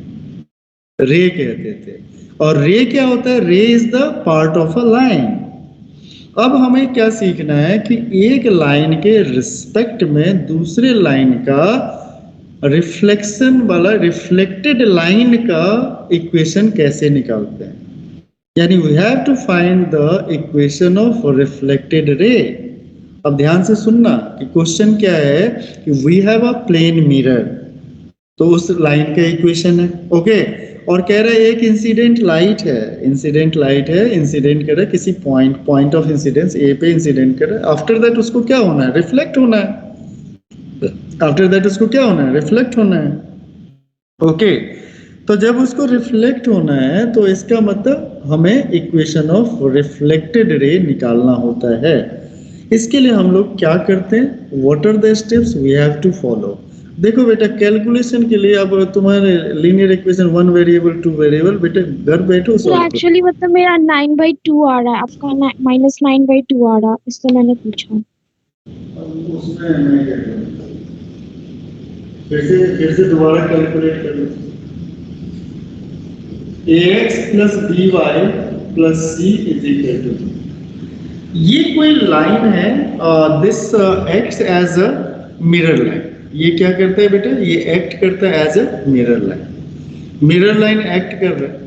रे कहते थे। और रे क्या होता है? रे is the part of a line. अब हमें क्या सीखना है कि एक लाइन के रिस्पेक्ट में दूसरे लाइन का रिफ्लेक्शन वाला, रिफ्लेक्टेड लाइन का इक्वेशन कैसे निकालते हैं। यानी we have to find the equation of reflected ray. अब ध्यान से सुनना कि क्वेश्चन क्या है कि we have a plane mirror, तो उस लाइन का इक्वेशन है, ओके। और कह रहा है एक इंसिडेंट लाइट है, इंसिडेंट कर रहा है किसी पॉइंट ऑफ इंसिडेंस ए पे इंसिडेंट कर रहा है। आफ्टर दैट उसको क्या होना है? रिफ्लेक्ट होना है। आफ्टर दैट उसको क्या होना है? रिफ्लेक्ट होना है, ओके। तो जब उसको रिफ्लेक्ट होना है तो इसका मतलब हमें इक्वेशन ऑफ रिफ्लेक्टेड रे निकालना होता है। इसके लिए हम लोग क्या करते हैं? What are the steps we have to follow. देखो बेटा, कैलकुलेशन के लिए अब तुम्हारे लीनियर इक्वेशन 1 वेरिएबल 2 वेरिएबल, बेटा घर बैठो सर सॉल्व करो। एक्चुअली मतलब मेरा 9/2 आ रहा है, आपका -9/2 आ रहा है, इसलिए मैंने पूछा। अब उसमें मैं क्या करूं? फिर से दोबारा कैलकुलेट कर लो। ax plus by plus c is equal to, ये कोई लाइन है, this act as a mirror line. ये क्या करता है बेटा? ये एक्ट करता है as a mirror line. Mirror line act कर रहा है।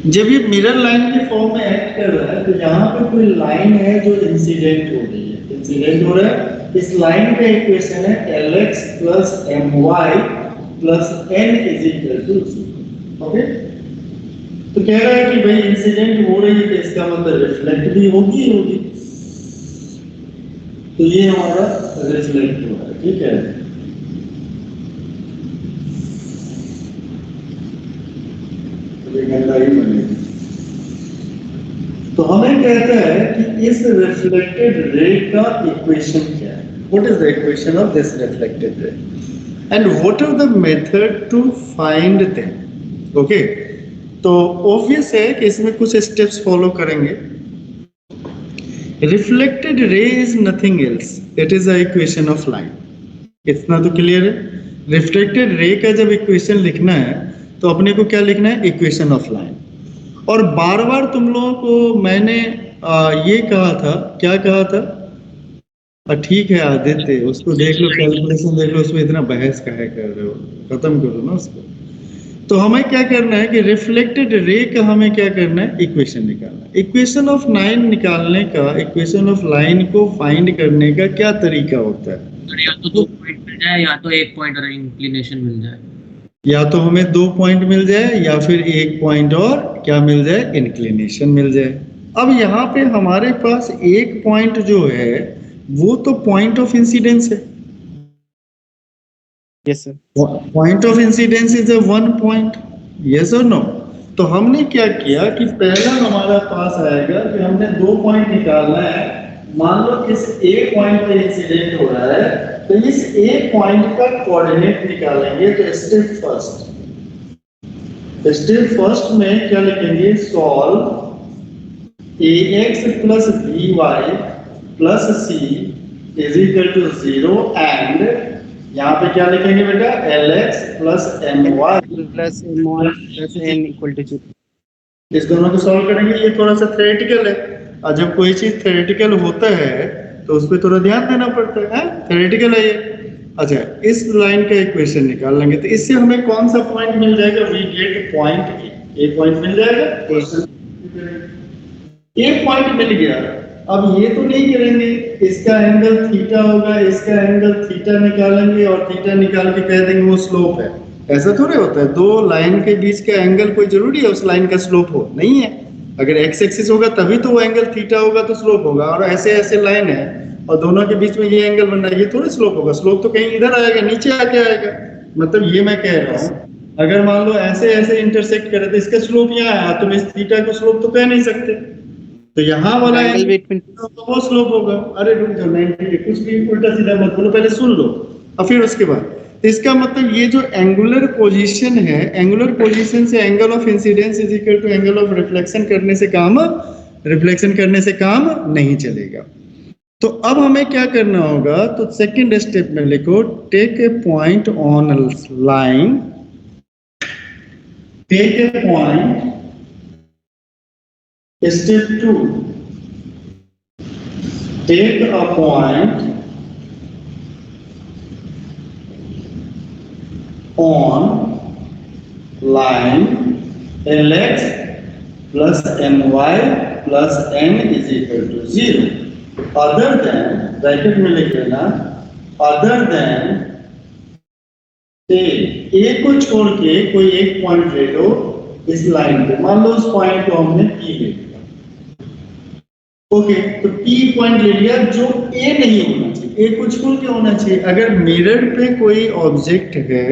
जब ये मिरर लाइन के फॉर्म में एक्ट कर रहा है तो यहाँ पे कोई लाइन है जो इंसिडेंट हो रही है, इंसिडेंट हो रहा है। इस लाइन का इक्वेशन है Lx plus My plus N is equal to C, okay. तो कह रहा है कि भाई इंसिडेंट हो रही है, तो इसका मतलब रिफ्लेक्ट भी होगी। तो ये हमारा रिफ्लेक्ट हो रहा है, ठीक है। तो गंदा ही बनेगी। तो हमें कहता है कि इस रिफ्लेक्टेड रे का इक्वेशन क्या है? What is the equation of this reflected ray and what are the method to find them, okay. तो ऑब्वियस है कि इसमें कुछ स्टेप्स फॉलो करेंगे। Reflected ray is nothing else, it is a equation of light. इतना तो clear है। Reflected ray का जब इक्वेशन लिखना है तो अपने को क्या लिखना है? Equation of line. और बार बार तुम लोगों को मैंने ये कहा था, क्या कहा था? ठीक है आदित्य, उसको देख लो, कैलकुलेशन देख लो, उसमें इतना बहस काहे कर रहे हो, खत्म करो ना उसको। तो हमें क्या करना है कि रिफ्लेक्टेड रे का हमें क्या करना है? इक्वेशन निकालना है। इक्वेशन ऑफ लाइन निकालने का, इक्वेशन ऑफ लाइन को फाइंड करने का क्या तरीका होता है? या तो 2 पॉइंट मिल जाए या तो 1 पॉइंट और इंक्लिनेशन मिल जाए। या तो हमें 2 पॉइंट मिल जाए या फिर 1 पॉइंट और क्या मिल जाए? इंक्लिनेशन मिल जाए। अब यहाँ पे हमारे पास 1 पॉइंट जो है वो तो पॉइंट ऑफ इंसिडेंस है। Yes sir. Point of incidence is a 1 point, yes और नो। तो हमने क्या किया कि पहला हमारा पास आएगा कि हमने 2 पॉइंट निकालना है। मान लो इस A पॉइंट पे इंसिडेंट हो रहा है, तो इस A पॉइंट का कोऑर्डिनेट निकालेंगे। तो स्टेप फर्स्ट, स्टेप फर्स्ट में क्या लिखेंगे, solve ax plus by plus c is equal to 0 and यहाँ पे क्या लिखेंगे बेटा, lx plus my plus m1 plus n equal to 0। इस दोनों को सॉल्व करेंगे। ये थोड़ा सा थ्योरेटिकल है, और जब कोई चीज थ्योरेटिकल होता है तो उस पर थोड़ा ध्यान देना पड़ता है, थ्योरेटिकल है ये। अच्छा, इस लाइन का इक्वेशन निकाल लेंगे, तो इससे हमें कौन सा पॉइंट मिल जाएगा, we get point A point मिल जाएगा, ए पॉइंट मिल गया। अब ये तो नहीं करेंगे, इसका एंगल थीटा होगा, इसका एंगल थीटा निकालेंगे और थीटा निकाल के कह देंगे वो स्लोप है। ऐसा थोड़े होता है, दो लाइन के बीच का एंगल कोई जरूरी है उस लाइन का स्लोप हो, नहीं है। अगर एक्स एक्सिस होगा तभी तो वो एंगल थीटा होगा तो स्लोप होगा, और ऐसे ऐसे लाइन है और दोनों के बीच में ये एंगल बन रहा है, ये थोड़ी स्लोप होगा। स्लोप तो कहीं इधर आएगा, नीचे आके आएगा। मतलब ये मैं कह रहा हूँ, अगर मान लो ऐसे ऐसे इंटरसेक्ट करे तो इसका स्लोप यहाँ आया, तुम इस थीटा को स्लोप तो कह नहीं सकते, तो यहाँ वाला एंगल बिटवीन तो वो स्लोप होगा। अरे रुक जाओ, 90 कुछ भी उल्टा सीधा मत बोलो, पहले सुन लो और फिर उसके बाद। इसका मतलब ये जो एंगुलर पोजीशन है, एंगुलर पोजीशन से angle of incidence is equal to angle of reflection करने से काम नहीं चलेगा। तो अब हमें क्या करना होगा, तो सेकंड स्टेप में लिखो, take a point on line, take a point. Step 2, take a point on line lx plus my plus n is equal to 0 other than, bracket में लिख लेना, other than a को छोड़ के कोई एक पॉइंट ले लो इस लाइन पे। मान लो उस पॉइंट को हमने P ले लिया, ओके, तो P पॉइंट ले लिया जो A नहीं होना चाहिए, A को छोड़ के होना चाहिए। अगर मिरर पे कोई ऑब्जेक्ट है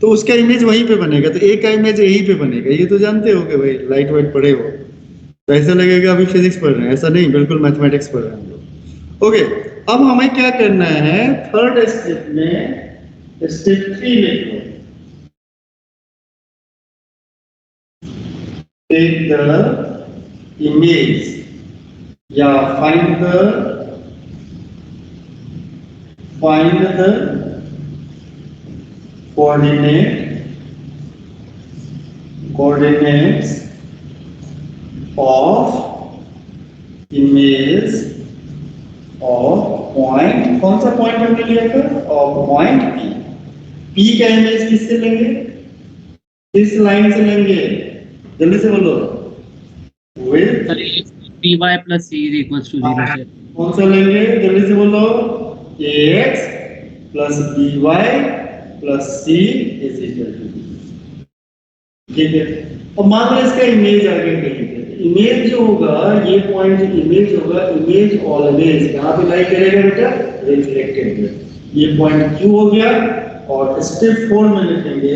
तो उसका इमेज वहीं पे बनेगा, तो A का इमेज यहीं पे बनेगा। ये तो जानते हो कि भाई लाइट वाइट पढ़े हो, तो ऐसा लगेगा अभी फिजिक्स पढ़ रहे हैं, ऐसा नहीं, बिल्कुल मैथमेटिक्स पढ़ रहे हैं हम लोग। ओके, अब हमें क्या करना है, थर्ड स्टेप में स्टेप 3 लिखो, take the image या find the coordinates of image of point। कौन सा पॉइंट हमने लिया था, और पॉइंट P का इमेज किससे लेंगे, इस लाइन से लेंगे, जल्दी से बोलो, with py plus c is equals to 0 से कौन सा लेंगे, जल्दी से बोलो, ax plus by plus c is equal to 0। ठीक है, और मान लो इसका इमेज आगे कहीं पे, इमेज जो होगा, ये पॉइंट इमेज होगा, इमेज ऑलवेज कहाँ पे लाई करेगा बेटा, रिफ्लेक्टेड में। ये पॉइंट Q हो गया, और स्टेप 4 में लिखेंगे,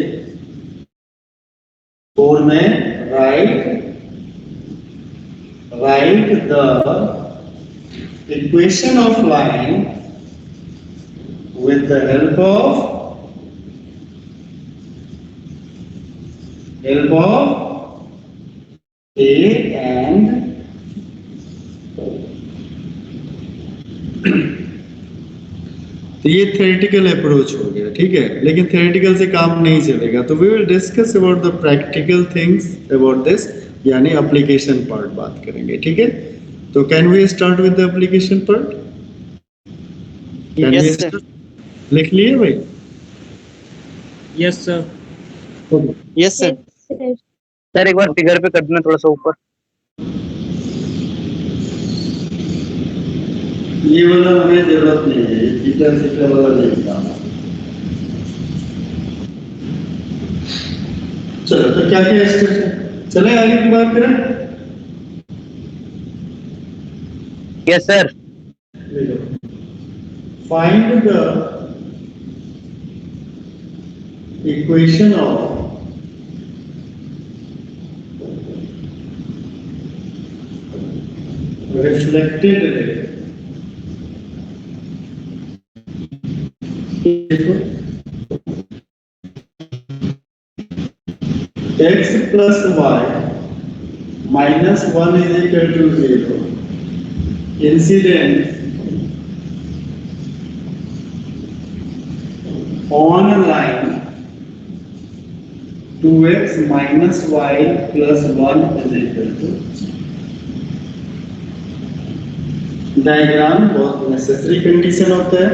4 में write the equation of line with the help of A and तो ये थ्योरेटिकल अप्रोच हो गया, ठीक है, लेकिन थ्योरेटिकल से काम नहीं चलेगा, तो we will discuss about the practical things about this, यानी एप्लीकेशन पार्ट बात करेंगे, ठीक है। तो can we start with the application part? Yes sir, लिख लिए भाई? Yes sir, yes sir. Sir एक बार फिगर पे कर देना थोड़ा सा ऊपर। ये वाला हमें जरूरत नहीं है, थीटा थीटा वाला नहीं काम। चलो, तो क्या क्या स्टेप है, चले आगे की बात करें। Yes sir. Find the equation of reflected रे। x plus y minus 1 is equal to 0. Incident on a line 2x minus y plus 1 is equal to 0. Diagram बहुत नेसेसरी कंडीशन होता है।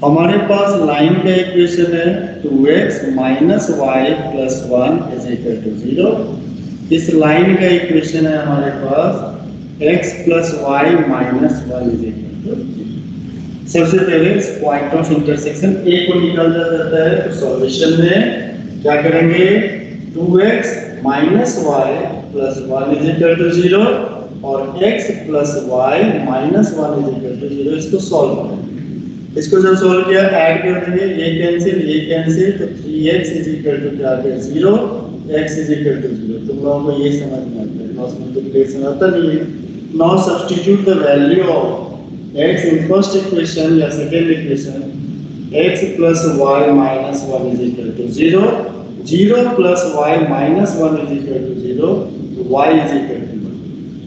हमारे पास लाइन का इक्वेशन है 2x minus Y plus 1 is equal to 0। इस line का equation है हमारे पास x plus Y minus 1 is equal to 0। सबसे पहले इस पॉइंट ऑफ इंटरसेक्शन a को निकाला जाता है, तो सॉल्यूशन में क्या करेंगे 2x minus Y plus 1 is equal to 0 और x plus Y minus 1 is equal to 0, इसको सॉल्व करेंगे। इसको जब सॉल्व किया ऐड कर देंगे, ये कैंसिल तो 3x इज इक्वल टू क्या आ गया 0, x इज इक्वल टू 0। तुम लोगों को ये समझ में आता है, क्रॉस मल्टीप्लिकेशन आता नहीं है। Now substitute the value of x in first equation या second equation, x plus Y minus 1 is equal to 0, 0 plus Y minus 1 is equal to 0, तो y is equal to 1।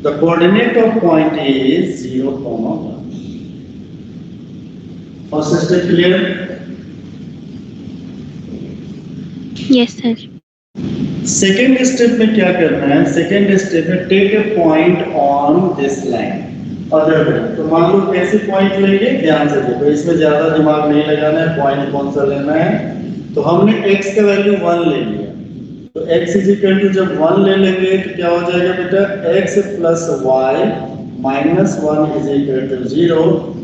The coordinate of point A is 0, 1. First step clear? Yes, sir. Second step में क्या करना है? Second step में take a point on this line. Other way. तो मान लो कैसे point लेंगे, ध्यान से देखो, इसमें ज्यादा दिमाग नहीं लगाना है। पॉइंट कौन सा लेना है? तो हमने x का वैल्यू 1 ले लिया, तो x इज इक्वल टू जब 1 ले लेंगे तो क्या हो जाएगा बेटा, x plus Y minus 1 is equal to 0,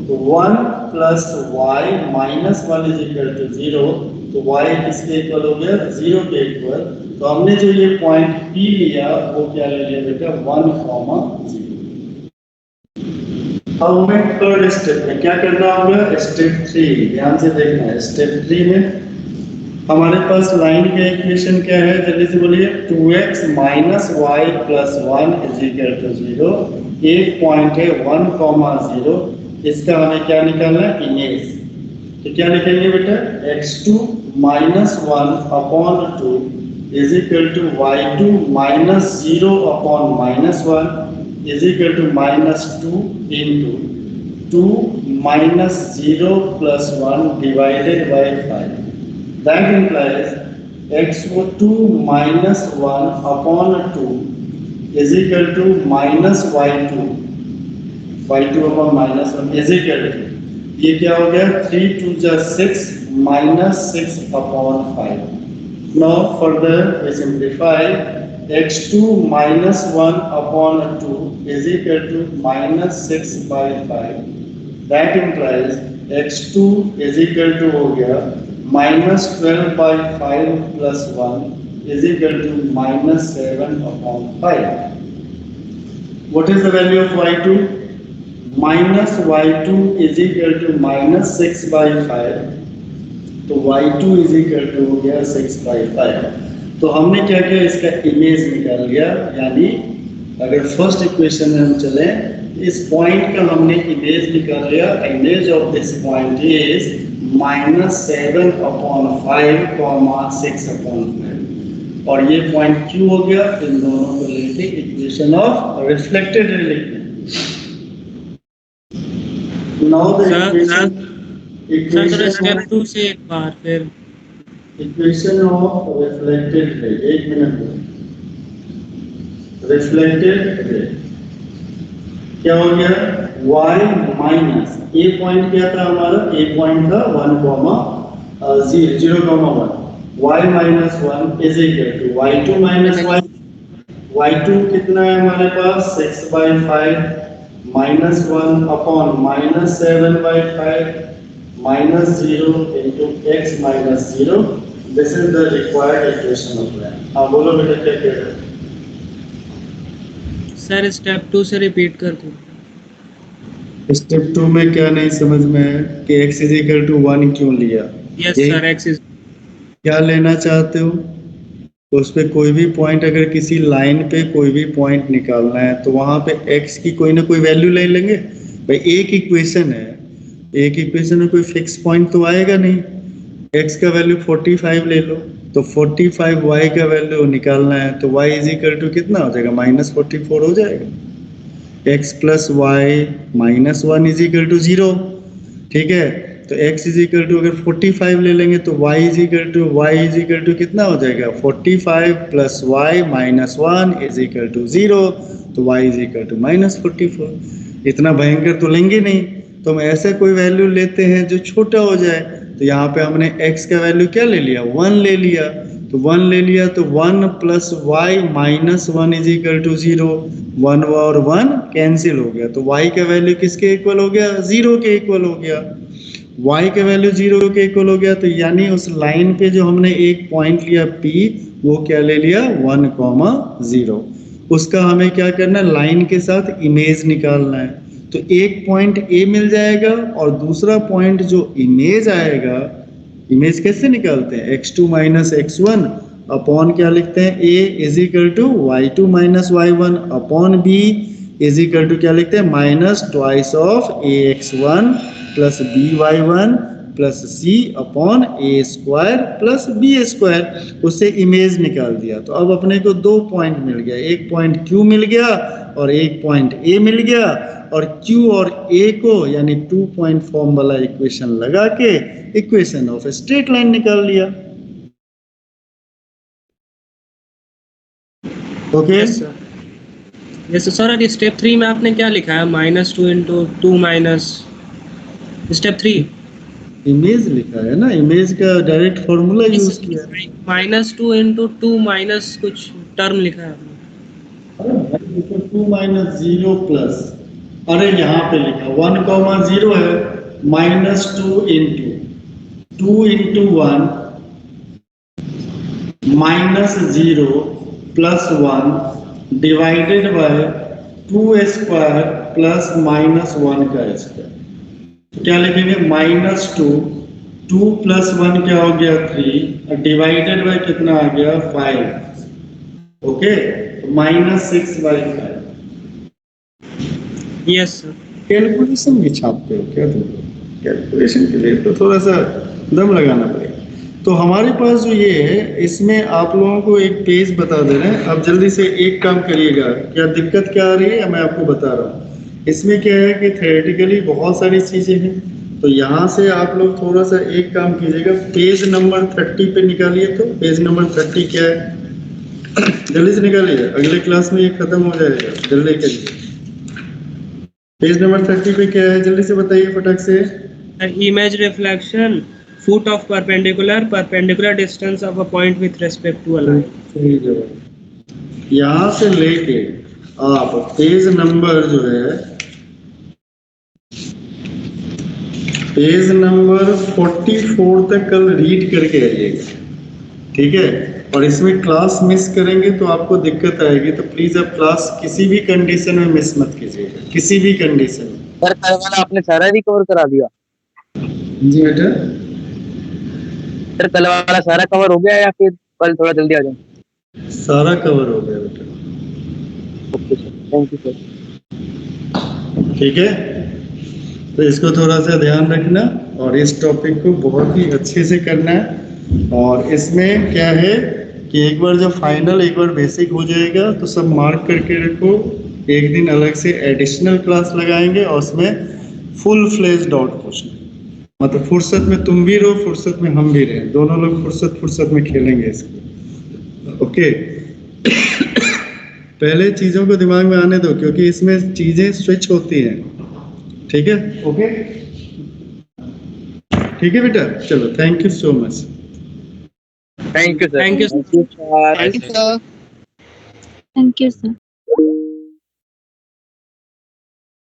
तो 1 plus Y minus 1 is equal to 0, तो y किसके इक्वल हो गया 0 के इक्वल। तो हमने जो ये पॉइंट P लिया वो क्या ले लिया बेटा 1, 0। अब हमें थर्ड स्टेप में क्या करना होगा, स्टेप 3, ध्यान से देखना है। स्टेप 3 में हमारे पास लाइन का इक्वेशन क्या है, जल्दी से बोलिए, 2x minus Y plus 1 is equal to 0। एक पॉइंट है 1, 0, इसका हमें क्या निकालना है, इमेज। तो क्या निकालेंगे बेटा, x2 minus 1 upon 2 is equal to y2 minus 0 upon minus 1 is equal to minus 2 into 2 minus 0 plus 1 divided by 5। That implies x2 minus 1 upon 2 is equal to minus y2 upon minus 1 is equal to, ये क्या हो गया 3 2 जा 6 minus 6 upon 5। Now further we simplify, x2 minus 1 upon 2 is equal to minus 6 by 5। That implies x2 is equal to हो गया minus 12 by 5 plus 1 is equal to minus 7 upon 5. What is the value of y2? Minus y2 is equal to minus 6 by 5. तो y2 is equal to हो गया 6 by 5। तो हमने क्या किया, इसका इमेज निकाल लिया। यानी अगर फर्स्ट इक्वेशन में हम चलें, इस पॉइंट का हमने इमेज निकाल लिया। Image of this point is -7 upon 5, 6 upon 5, और ये पॉइंट Q हो गया। इन दोनों को लेके इक्वेशन ऑफ रिफ्लेक्टेड रे लिखते हैं। नाउ द इक्वेशन स्टेप 2 से एक बार फिर इक्वेशन ऑफ रिफ्लेक्टेड रे, एक मिनट। रिफ्लेक्टेड रे क्या हो गया, y माइनस, ए पॉइंट क्या था हमारा, ए पॉइंट था 1, 0, 1, y minus 1 is equal to y2 minus y2 कितना है हमारे पास 6 by 5 minus 1 upon minus 7 by 5 minus 0 into x minus 0। This is the required equation of that. हाँ बोलो बेटा क्या कह रहे हो सर, स्टेप 2 से रिपीट कर दो। स्टेप 2 में क्या नहीं समझ में है कि x इज इक्वल टू 1 क्यों लिया? यस सर, x इज क्या लेना चाहते हो? तो उस पे कोई भी पॉइंट, अगर किसी लाइन पे कोई भी पॉइंट निकालना है तो वहां पे x की कोई ना कोई वैल्यू ले लेंगे। भाई एक इक्वेशन है, एक इक्वेशन में कोई फिक्स पॉइंट तो आएगा नहीं, x का वैल्यू 45 ले लो, तो 45 y का वैल्यू निकालना है, तो y इज इक्वल टू कितना हो जाएगा, -44 हो जाएगा। x plus Y minus 1 is equal to 0, ठीक है। तो x इज इक्वल टू अगर 45 ले लेंगे तो y इज इक्वल टू कितना हो जाएगा, 45 plus Y minus 1 is equal to 0, तो y इज इक्वल टू -44। इतना भयंकर तो लेंगे नहीं, तो हम ऐसा कोई वैल्यू लेते हैं जो छोटा हो जाए। तो यहाँ पे हमने x का वैल्यू क्या ले लिया, 1 ले लिया, तो 1 ले लिया, तो 1 plus Y minus 1 is equal to 0, 1 और 1 कैंसिल हो गया, तो y का वैल्यू किसके इक्वल हो गया, 0 के इक्वल हो गया। y का वैल्यू 0 के इक्वल हो गया, तो यानी उस लाइन पे जो हमने एक पॉइंट लिया P, वो क्या ले लिया, 1,0। उसका हमें क्या करना है, लाइन के साथ इमेज निकालना है। तो एक पॉइंट A मिल जाएगा और दूसरा पॉइंट जो इमेज आएगा, इमेज कैसे निकालते हैं, x2 माइनस x1 अपॉन क्या लिखते हैं, a is equal to y2 minus y1 upon b is equal to क्या लिखते हैं, minus twice of ax1 plus by1 plus c upon a square plus b square. उससे इमेज निकाल दिया, तो अब अपने को 2 पॉइंट मिल गया, एक पॉइंट q मिल गया और एक पॉइंट a मिल गया, और q और a को यानी 2 पॉइंट फॉर्म वाला इक्वेशन लगा के इक्वेशन ऑफ स्ट्रेट लाइन निकाल लिया। ओके यस सर, और स्टेप 3 में आपने क्या लिखा है, -2 इंटू 2 माइनस स्टेप 3 इमेज लिखा है ना, इमेज का डायरेक्ट फॉर्मूला यूज किया है। -2 इंटू 2 माइनस कुछ टर्म लिखा है आपने। 2 माइनस 0 प्लस, अरे यहाँ पे लिखा 1,0 है, -2 into 2 into 1 minus 0 plus 1 divided by 2 square plus minus 1 का स्क्वायर। क्या लिखेंगे, -2, 2 प्लस 1 क्या हो गया 3, डिवाइडेड बाय कितना आ गया 5, ओके, -6/5। Yes sir. कैलकुलेशन भी छापते हो क्या तुम, कैलकुलेशन के लिए तो थोड़ा सा दम लगाना पड़ेगा। तो हमारे पास जो ये है, इसमें आप लोगों को एक पेज बता दे रहे हैं, आप जल्दी से एक काम करिएगा, क्या दिक्कत क्या आ रही है मैं आपको बता रहा हूँ। इसमें क्या है कि थ्योरेटिकली बहुत सारी चीजें हैं, तो यहाँ से आप लोग थोड़ा सा एक काम कीजिएगा, पेज नंबर 30 पे निकालिए। तो पेज नंबर 30 क्या है, जल्दी से निकालिए, अगले क्लास में ये खत्म हो जाएगा, जल्दी करिए। पेज नंबर 30 पे क्या है, जल्दी से बताइए फटाक से। Image reflection foot of perpendicular distance of a point with respect to a line. सही जवाब। यहाँ से लेके आप पेज नंबर जो है, पेज नंबर 44 तक कल रीड करके आइएगा, ठीक है। और इसमें क्लास मिस करेंगे तो आपको दिक्कत आएगी, तो प्लीज आप क्लास किसी भी कंडीशन में मिस मत कीजिएगा, किसी भी कंडीशन में। सर कल वाला आपने सारा रिकवर करा दिया? जी बेटा, सर कल वाला सारा कवर हो गया या फिर कल थोड़ा जल्दी आ जाए? सारा कवर हो गया बेटा। Okay sir, thank you sir. ठीक है, तो इसको थोड़ा सा ध्यान रखना और इस टॉपिक को बहुत ही अच्छे से करना है। और इसमें क्या है कि एक बार जब फाइनल, एक बार बेसिक हो जाएगा तो सब मार्क करके रखो। एक दिन अलग से एडिशनल क्लास लगाएंगे और उसमें फुल फ्लेज्ड आउट क्वेश्चन, मतलब फुर्सत में तुम भी रहो, फुर्सत में हम भी रहें, दोनों लोग फुर्सत में खेलेंगे इसको। ओके पहले चीज़ों को दिमाग में आने दो, क्योंकि इसमें चीज़ें स्विच होती हैं, ठीक है। ओके ठीक है बेटा, चलो thank you so much. Thank you sir. Thank you sir. Thank you sir.